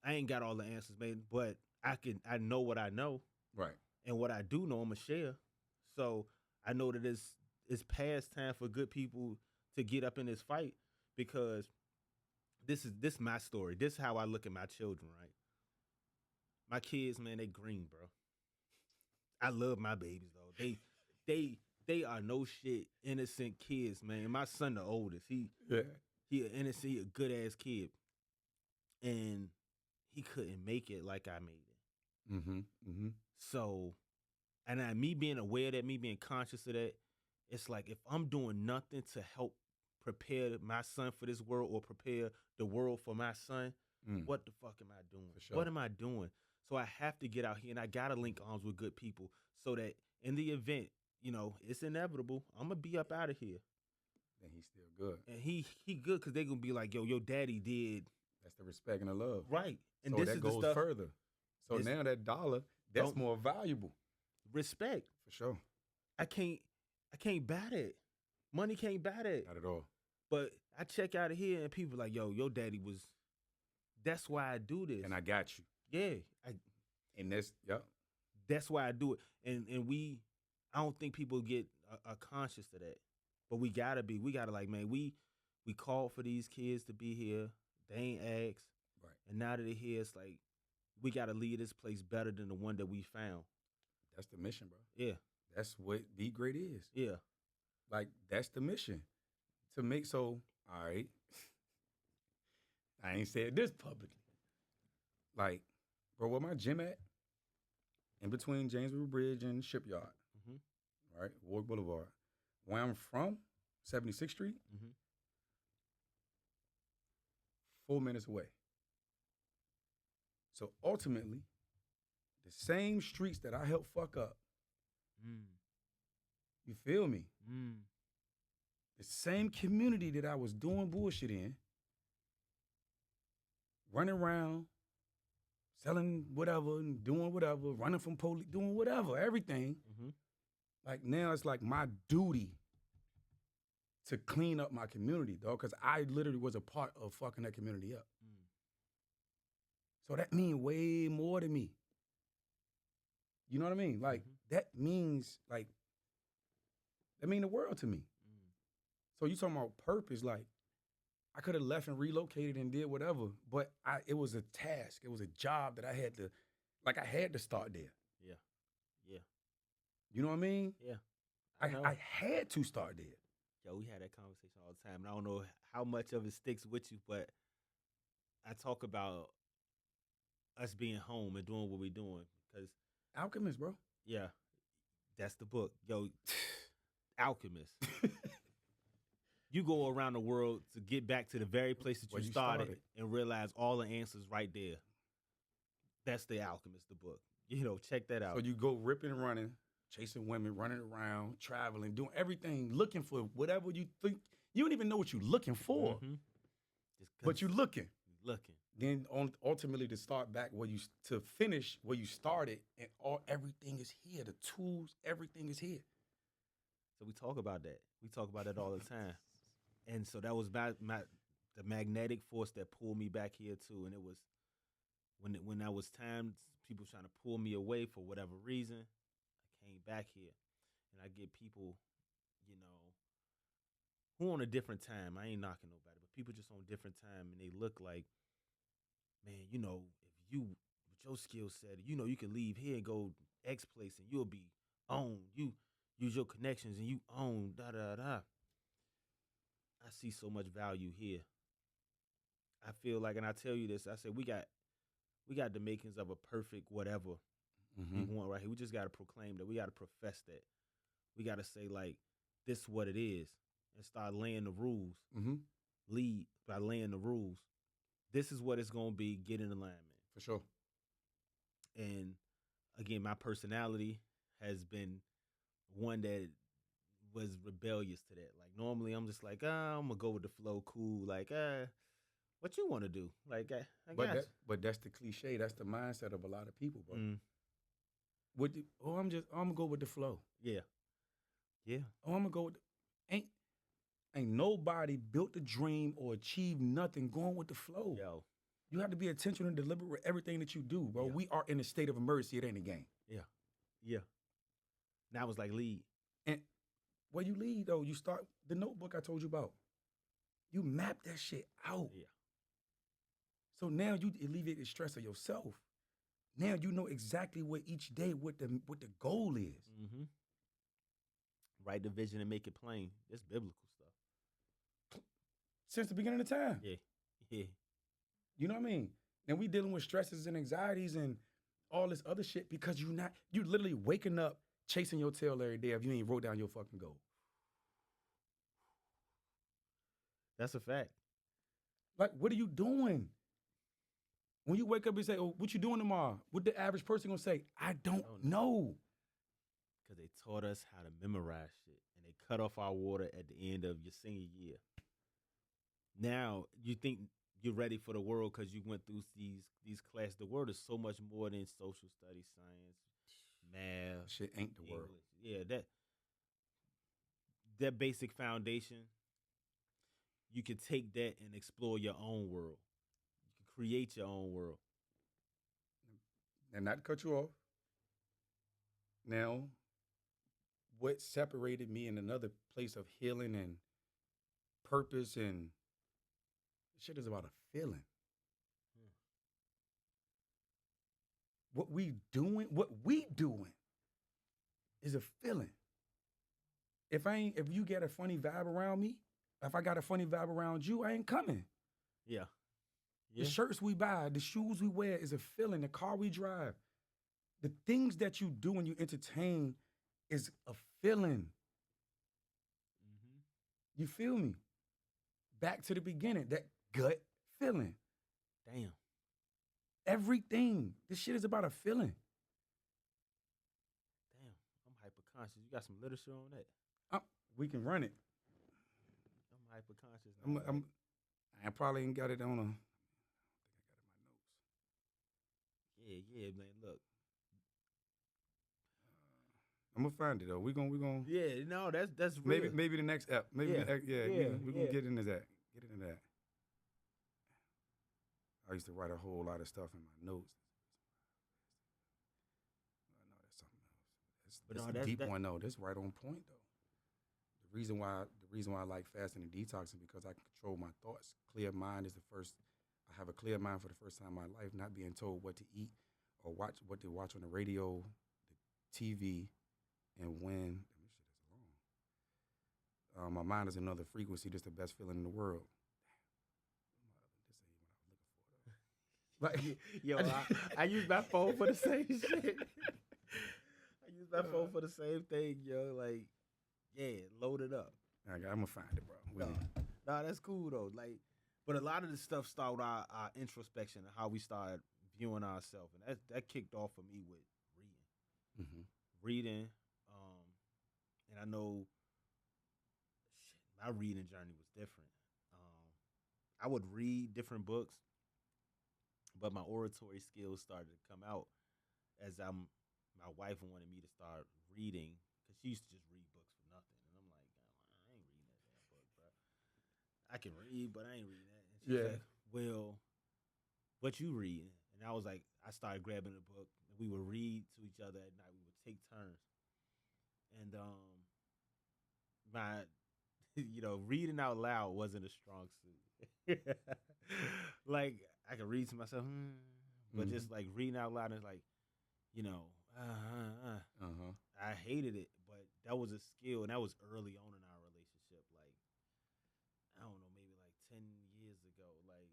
I ain't got all the answers, man, but I know what I know. Right. And what I do know, I'm going to share. So I know that it's past time for good people to get up in this fight because this is my story. This is how I look at my children, right? My kids, man, they green, bro. I love my babies, though. They are no shit innocent kids, man. My son, the oldest, he an innocent, he a good ass kid, and he couldn't make it like I made it. Mm-hmm. Mm-hmm. So, and me being aware of that, me being conscious of that, it's like if I'm doing nothing to help prepare my son for this world or prepare the world for my son, what the fuck am I doing? For sure. What am I doing? So I have to get out here and I gotta link arms with good people so that in the event, it's inevitable, I'm gonna be up out of here. And he's still good. And he good because they're gonna be like, yo, your daddy did. That's the respect and the love. Right. And so this that is goes the stuff, further. So now that dollar, that's more valuable. Respect. For sure. I can't buy that. Money can't buy that. Not at all. But I check out of here and people like, yo, your daddy was. That's why I do this. And I got you. Yeah. And that's why I do it. And I don't think people get conscious of that. But we gotta be. We gotta like, man, we called for these kids to be here. They ain't asked. Right. And now that they're here, it's like, we gotta leave this place better than the one that we found. That's the mission, bro. Yeah. That's what Be Great is. Yeah. Like, that's the mission. To make all right. I ain't said this publicly. Like, bro, where my gym at? In between Jamesville Bridge and Shipyard. Mm-hmm. Right? Ward Boulevard. Where I'm from, 76th Street, 4 minutes away. So ultimately, the same streets that I helped fuck up, you feel me? The same community that I was doing bullshit in, running around, selling whatever and doing whatever, running from police, doing whatever, everything. Like now it's like my duty to clean up my community, dog, because I literally was a part of fucking that community up. So that means way more to me. You know what I mean? Like, that means, like, that mean the world to me. So you talking about purpose, like, I could have left and relocated and did whatever, but it was a task. It was a job that I had to start there. Yeah. Yeah. You know what I mean? Yeah. I had to start there. Yo, we had that conversation all the time, and I don't know how much of it sticks with you, but I talk about us being home and doing what we're doing because Alchemist, bro. Yeah, that's the book. Yo, Alchemist. You go around the world to get back to the very place that you started and realize all the answers right there. That's The Alchemist, the book. Check that out. So you go ripping and running, chasing women, running around, traveling, doing everything, looking for whatever you think. You don't even know what you're looking for, but you're looking. Then ultimately to start back to finish where you started, and everything is here. The tools, everything is here. So we talk about that. We talk about that all the time. And so that was the magnetic force that pulled me back here too. And it was when that was time, people trying to pull me away for whatever reason, I came back here. And I get people, who on a different time. I ain't knocking nobody, but people just on a different time, and they look like, man, if you with your skill set, you can leave here and go X place and you'll be on. You use your connections and you own da da da. I see so much value here. I feel like, and I tell you this, I said we got the makings of a perfect whatever we want right here. We just gotta proclaim that. We gotta profess that. We gotta say, like, this is what it is, and start laying the rules. Lead by laying the rules. This is what it's gonna be. Get in alignment. For sure. And again, my personality has been one that was rebellious to that. Like, normally I'm just like, I'm gonna go with the flow, cool. Like, what you want to do? Like, but that's the cliche. That's the mindset of a lot of people, bro. I'm gonna go with the flow. Yeah. I'm gonna go with ain't nobody built the dream or achieved nothing going with the flow. Yo. You have to be intentional and deliberate with everything that you do, bro. Yeah. We are in a state of emergency. It ain't a game. Yeah. Now it's like lead. And where you lead, though, you start the notebook I told you about. You map that shit out. Yeah. So now you alleviate the stress of yourself. Now you know exactly what each day, what the goal is. Write the vision and make it plain. It's biblical stuff. Since the beginning of time. Yeah. You know what I mean? And we dealing with stresses and anxieties and all this other shit because you literally waking up chasing your tail every day if you ain't wrote down your fucking goal. That's a fact. Like, what are you doing? When you wake up and say, "Oh, what you doing tomorrow?" What the average person gonna say? I don't know. Because they taught us how to memorize shit, and they cut off our water at the end of your senior year. Now you think you're ready for the world because you went through these classes. The world is so much more than social studies, science, math. Shit ain't the English. world. Yeah, that basic foundation. You can take that and explore your own world. You can create your own world. And not to cut you off. Now, what separated me in another place of healing and purpose and shit is about a feeling. What we doing is a feeling. If you get a funny vibe around me, if I got a funny vibe around you, I ain't coming. Yeah. The shirts we buy, the shoes we wear is a feeling. The car we drive, the things that you do when you entertain is a feeling. You feel me? Back to the beginning, that gut feeling. Damn. Everything. This shit is about a feeling. Damn. I'm hyper-conscious. You got some literature on that? We can run it. I'm hyper-conscious now. I probably ain't got it on a. I think I got it in my notes. Yeah, man. Look. I'm gonna find it though. We gonna. Yeah, no, that's real. Maybe the next app. Maybe we gonna get into that. Get into that. I used to write a whole lot of stuff in my notes. No, that's something else. That's a deep one though. That's right on point though. The reason why I like fasting and detoxing because I can control my thoughts. Clear mind is the first. I have a clear mind for the first time in my life, not being told what to eat or what to watch on the radio, the TV, and when. This shit is long. My mind is another frequency. This is the best feeling in the world. Like, yo, I use my phone for the same shit. I use my phone for the same thing, yo. Like, yeah, load it up. I'm gonna find it, bro. No, that's cool though. Like, but a lot of this stuff started our introspection and how we started viewing ourselves, and that kicked off for me with Mm-hmm. reading, and I know, shit, my reading journey was different. I would read different books, but my oratory skills started to come out as my wife wanted me to start reading because she used to just read books for nothing, and I'm like, I ain't reading that damn book, bro. I can read, but I ain't reading that. And she's like, well, what you reading? And I was like, I started grabbing a book, and we would read to each other at night. We would take turns, and my reading out loud wasn't a strong suit. Like I could read to myself, but just like reading out loud is like, you know, I hated it, but that was a skill, and that was early on in our relationship. Like I don't know, maybe like 10 years ago. Like,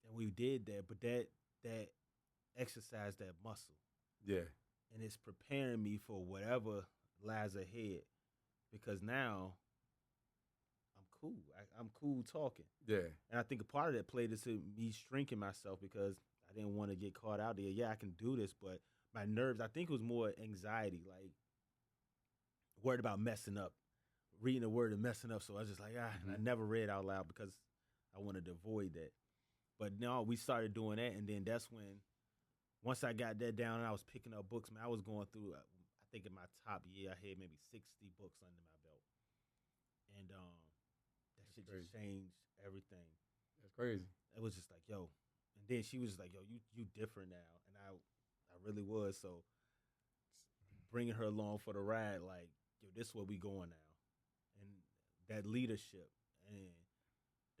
and we did that, but that exercised that muscle. Yeah. And it's preparing me for whatever lies ahead, because now I'm cool. I'm cool talking. Yeah. And I think a part of that played into me shrinking myself because I didn't want to get caught out there. Yeah, I can do this, but my nerves, I think it was more anxiety, like worried about messing up, reading the word and messing up. So I was just like, and I never read out loud because I wanted to avoid that. But no, we started doing that, and then that's when, once I got that down and I was picking up books, man, I was going through, I think in my top year, I had maybe 60 books under my belt. And that shit just changed everything. That's crazy. It was just like, yo. And then she was just like, yo, you different now. And I really was. So bringing her along for the ride, like, yo, this is where we going now. And that leadership. And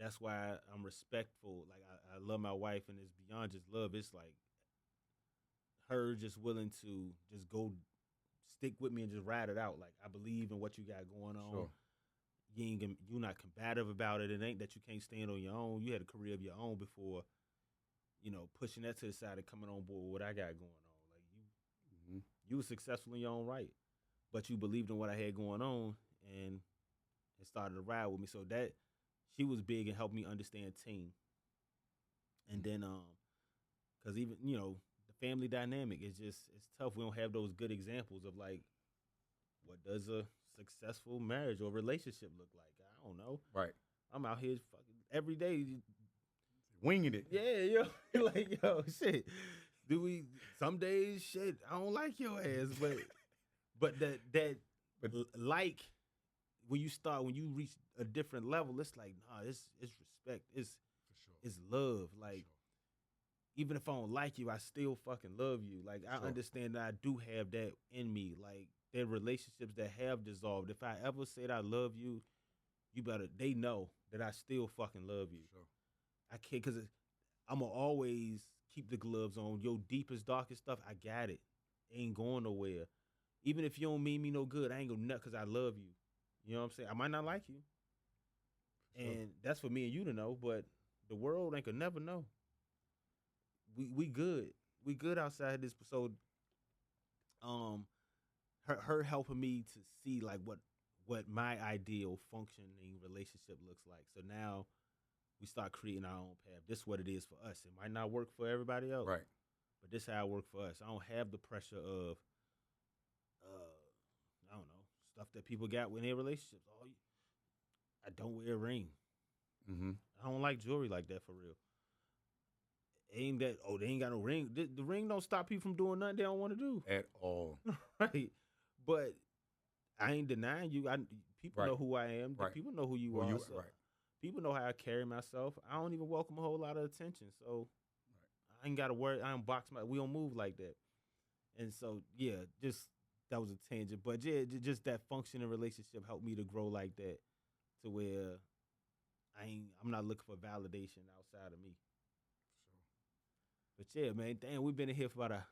that's why I'm respectful. Like, I love my wife, and it's beyond just love. It's like her just willing to just go stick with me and just ride it out. Like, I believe in what you got going on. Sure. You're not combative about it. It ain't that you can't stand on your own. You had a career of your own before, pushing that to the side and coming on board with what I got going on. Like, you were successful in your own right, but you believed in what I had going on, and it started to ride with me. So that she was big and helped me understand team. And then, because even, the family dynamic is it's tough. We don't have those good examples of like, what does a successful marriage or relationship look like? I don't know. Right. I'm out here fucking every day winging it. Yeah, yo. Like, yo, shit. Some days, shit, I don't like your ass, but like, when you reach a different level, it's like, nah, it's respect. It's For sure. It's love. Like, even if I don't like you, I still fucking love you. Like, I understand that I do have that in me. Like, there are relationships that have dissolved. If I ever said I love you, they know that I still fucking love you. Sure. I can't, because I'm going to always keep the gloves on. Your deepest, darkest stuff, I got it. Ain't going nowhere. Even if you don't mean me no good, I ain't gonna nut because I love you. You know what I'm saying? I might not like you. And that's for me and you to know, but the world ain't gonna never know. We good. We good outside this. So her helping me to see like what my ideal functioning relationship looks like. So now we start creating our own path. This is what it is for us. It might not work for everybody else. Right. But this is how it worked for us. I don't have the pressure of I don't know, stuff that people got when they're relationships. I don't wear a ring. I don't like jewelry like that for real. Ain't that, they ain't got no ring. The ring don't stop people from doing nothing they don't want to do. At all. Right. But I ain't denying you. People know who I am. Right. People know who you are. So people know how I carry myself. I don't even welcome a whole lot of attention. So I ain't got to worry. I don't we don't move like that. And so, yeah, that was a tangent. But yeah, just that functioning relationship helped me to grow like that, to where I'm not looking for validation outside of me. But yeah, man, damn, we've been in here for about a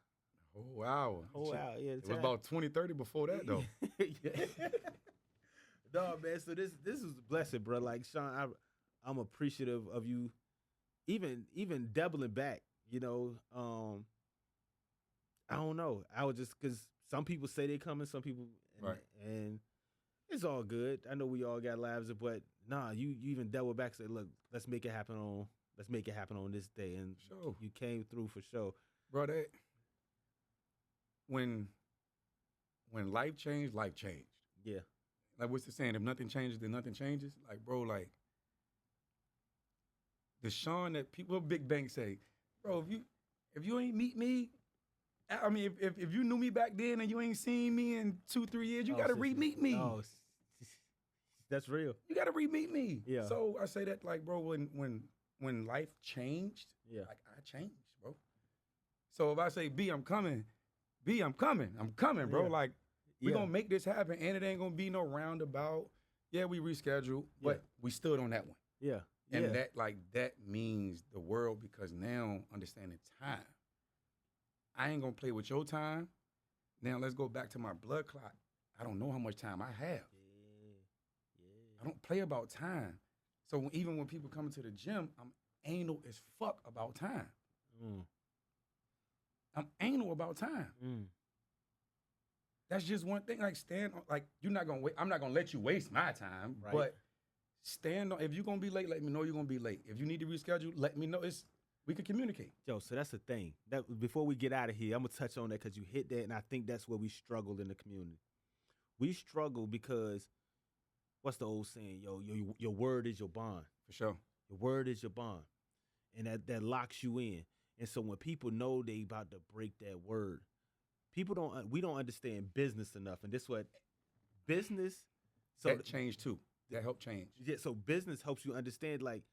whole hour. Yeah. It was about 20-30 before that, though. No, man, so this is a blessing, bro. Like, Sean, I'm appreciative of you even doubling back, I don't know. I was just, because some people say they coming, some people, and it's all good. I know we all got lives, but nah, you even double back, say, look, let's make it happen let's make it happen on this day, and Sure. you came through for sure. Bro, that when life changed, life changed. Yeah, Like what's the saying? If nothing changes, then nothing changes. Like, bro, like the Sean that people Big Bang say, bro, if you ain't meet me, I mean, if you knew me back then and you ain't seen me in 2-3 years, you gotta re-meet me. That's real. You gotta re-meet me. Yeah. So I say that like, bro, when life changed, Yeah. like I changed, bro. So if I say B, I'm coming, I'm coming, bro. Yeah. Like we're Yeah. gonna make this happen, and it ain't gonna be no roundabout. Yeah, we rescheduled, but we stood on that one. Yeah. And that means the world, because now understanding time. I ain't gonna play with your time. Now let's go back to my blood clock. I don't know how much time I have. I don't play about time. So even when people come to the gym, I'm anal as fuck about time. I'm anal about time. That's just one thing. Like you're not gonna wait. I'm not gonna let you waste my time. Right. But stand on. If you're gonna be late, let me know you're gonna be late. If you need to reschedule, let me know. We can communicate. Yo, so that's the thing. That before we get out of here, I'm gonna touch on that because you hit that, and I think that's where we struggle in the community. We struggle because what's the old saying? Yo, your word is your bond. For sure. Your word is your bond, and that locks you in. And so when people know they about to break that word, we don't understand business enough, and this what business. So that changed too. That helped change. Yeah, so business helps you understand, like,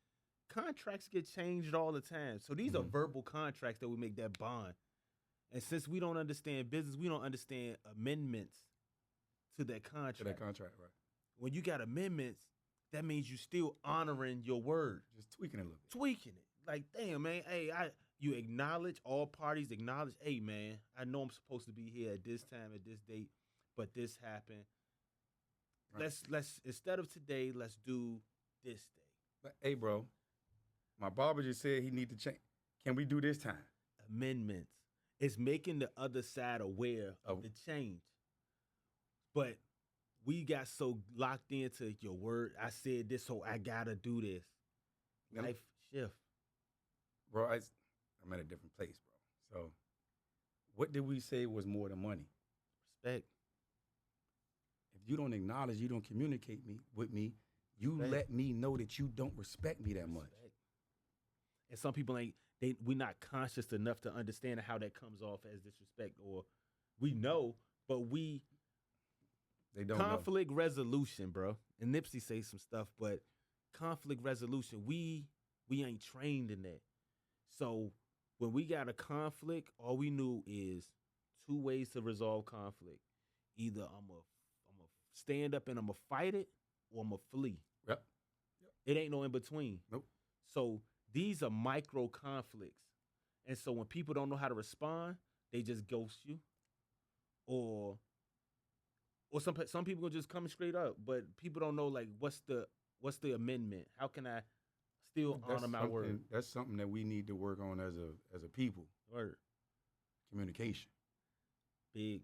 contracts get changed all the time. So these are verbal contracts that we make that bond. And since we don't understand business, we don't understand amendments to that contract. Right. When you got amendments, that means you still honoring your word. Just tweaking it a little bit. Tweaking it. Like, damn, man, hey, you acknowledge, all parties acknowledge, hey, man, I know I'm supposed to be here at this time, at this date, but this happened. Right. Let's instead of today, let's do this day. But hey, bro, my barber just said he need to change. Can we do this time? Amendments. It's making the other side aware of the change. But we got so locked into your word. I said this, so I gotta do this. Life shift. Bro, I'm at a different place, bro. So what did we say was more than money? Respect. If you don't acknowledge, you don't communicate with me, you let me know that you don't respect me that much. And some people we're not conscious enough to understand how that comes off as disrespect, or we know, but they don't conflict resolution, bro. And Nipsey say some stuff, but conflict resolution, we ain't trained in that. So when we got a conflict, all we knew is two ways to resolve conflict. Either I'm a stand up and I'm going to fight it, or I'm going to flee. Yep. It ain't no in between. Nope. So these are micro conflicts. And so when people don't know how to respond, they just ghost you. Or some people will just come straight up, but people don't know, like, what's the amendment? How can I still honor my word? That's something that we need to work on as a people. Word. Communication. Big.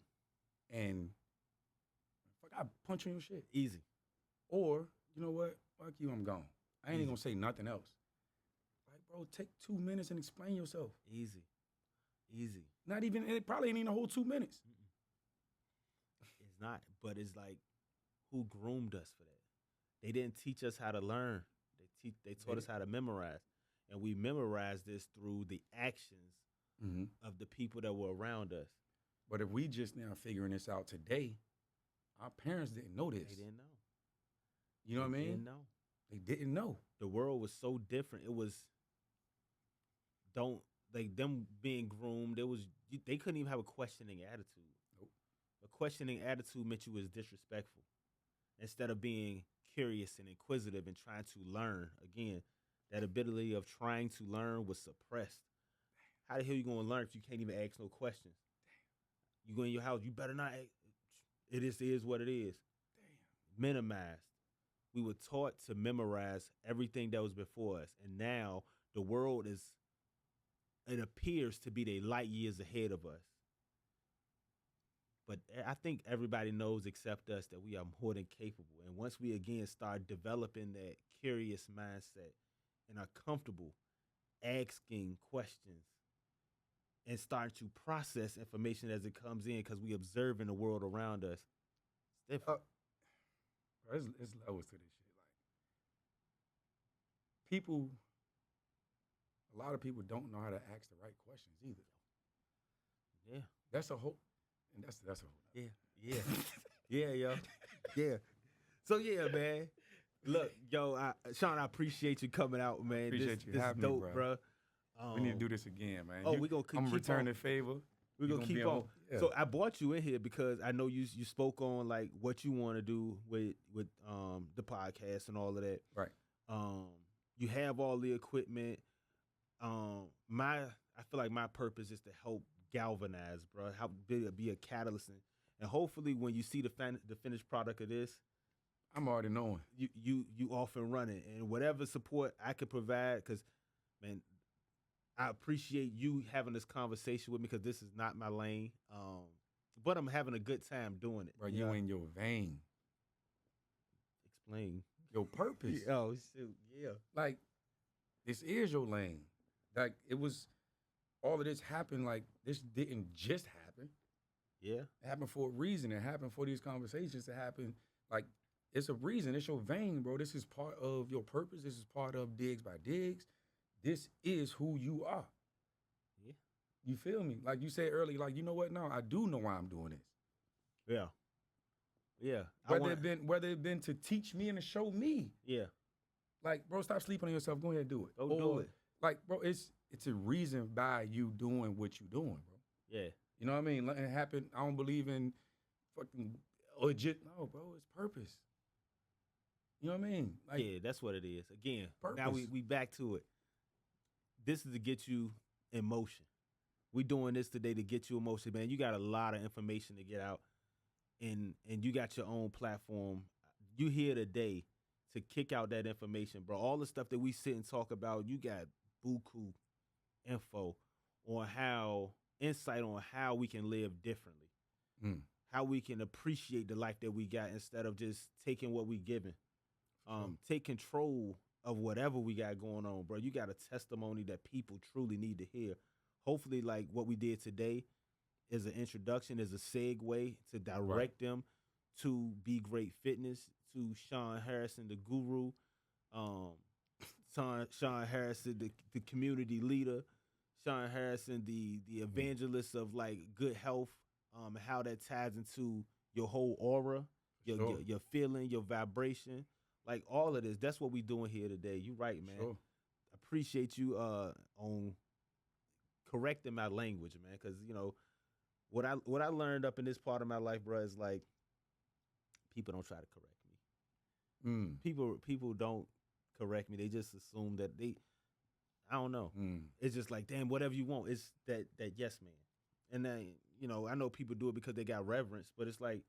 And I punch on your shit. Easy. Or, you know what? Fuck you, I'm gone. I ain't even gonna say nothing else. Like, bro, take 2 minutes and explain yourself. Easy. Not even, it probably ain't even a whole 2 minutes. It's not, but it's like, who groomed us for that? They didn't teach us how to learn. They taught us how to memorize. And we memorized this through the actions of the people that were around us. But if we just now figuring this out today, our parents didn't know this. They didn't know. You know what I mean? They didn't know. They didn't know. The world was so different. It was them being groomed. They couldn't even have a questioning attitude. Nope. A questioning attitude meant you was disrespectful. Instead of being curious and inquisitive and trying to learn, again, that ability of trying to learn was suppressed. How the hell you gonna learn if you can't even ask no questions? You go in your house, you better not ask. It is what it is. Damn. Minimized. We were taught to memorize everything that was before us. And now the world it appears to be they light years ahead of us. But I think everybody knows except us that we are more than capable. And once we again start developing that curious mindset and are comfortable, asking questions and starting to process information as it comes in because we observe in the world around us. It's different. Bro, it's levels to this shit. Like people, a lot of people don't know how to ask the right questions either. Yeah. That's a whole, and that's a whole. Yeah. Yeah, yo. Yeah. So yeah, man. Look, yo, Sean, I appreciate you coming out, man. Appreciate you this having is dope, me, bro. We need to do this again, man. We gonna I'm keep returning on. the favor. We're gonna keep on. Yeah. So I brought you in here because I know you spoke on like what you want to do with the podcast and all of that. Right. You have all the equipment. I feel like my purpose is to help galvanize, bro. Help be a catalyst, and hopefully when you see the finished product of this, I'm already knowing. You off and running, and whatever support I could provide, because man, I appreciate you having this conversation with me because this is not my lane. But I'm having a good time doing it. Bro, you in your vein. Explain. Your purpose. Oh, shoot. Yeah. Like, this is your lane. Like, it was, all of this happened, like, this didn't just happen. Yeah. It happened for a reason. It happened for these conversations to happen. Like, it's a reason. It's your vein, bro. This is part of your purpose. This is part of Digs by Digs. This is who you are. Yeah. You feel me? Like you said earlier, like, you know what? No, I do know why I'm doing this. Yeah. Yeah. Whether it been to teach me and to show me. Yeah. Like, bro, stop sleeping on yourself. Go ahead and do it. Go do it. Like, bro, it's a reason by you doing what you doing, bro. Yeah. You know what I mean? Let it happen. I don't believe in fucking legit. No, bro, it's purpose. You know what I mean? Like, yeah, that's what it is. Again, purpose. now we back to it. This is to get you in motion. We doing this today to get you in motion, man. You got a lot of information to get out, and you got your own platform. You here today to kick out that information, bro. All the stuff that we sit and talk about, you got buku info on insight on how we can live differently, how we can appreciate the life that we got instead of just taking what we given. Take control of whatever we got going on, bro. You got a testimony that people truly need to hear. Hopefully, like what we did today is an introduction, is a segue to direct them to Be Great Fitness, to Sean Harrison, the guru, Sean Harrison, the community leader, Sean Harrison, the evangelist of like good health, how that ties into your whole aura, your feeling, your vibration. Like all of this, that's what we doing here today. You right, man. Sure. Appreciate you on correcting my language, man. Because you know what I learned up in this part of my life, bro, is like people don't try to correct me. People don't correct me. They just assume that I don't know. It's just like, damn, whatever you want. It's that yes man. And then I know people do it because they got reverence, but it's like,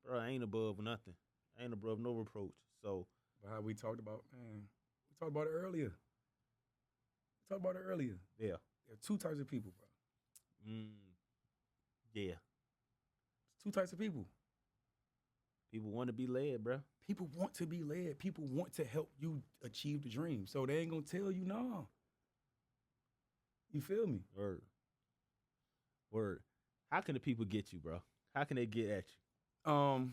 bro, I ain't above nothing. I ain't above no reproach. So, but how we talked about it earlier. Yeah. There are two types of people, bro. Yeah. It's two types of people. People want to be led, bro. People want to be led. People want to help you achieve the dream. So they ain't gonna tell you no. You feel me? Word. How can the people get you, bro? How can they get at you?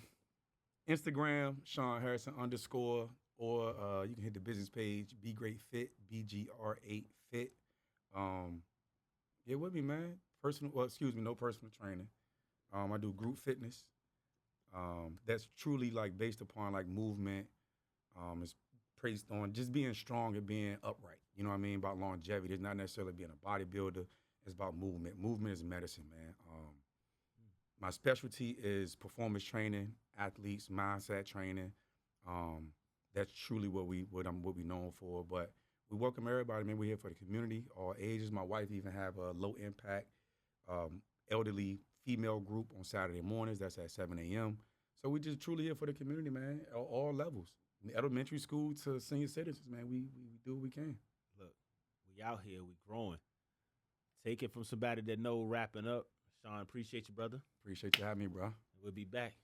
Instagram, Sean Harrison _, or you can hit the business page, Be Great Fit, BGR8 Fit. Get with me, man. No personal training. I do group fitness. That's truly like based upon like movement. It's based on just being strong and being upright. You know what I mean? About longevity. It's not necessarily being a bodybuilder. It's about movement. Movement is medicine, man. My specialty is performance training, athletes, mindset training. That's truly what we known for. But we welcome everybody, man. We're here for the community, all ages. My wife even have a low impact elderly female group on Saturday mornings. That's at 7 a.m. So we just truly here for the community, man, all levels. From elementary school to senior citizens, man. We do what we can. Look, we out here. We growing. Take it from somebody that know wrapping up. Sean, appreciate you, brother. Appreciate you having me, bro. We'll be back.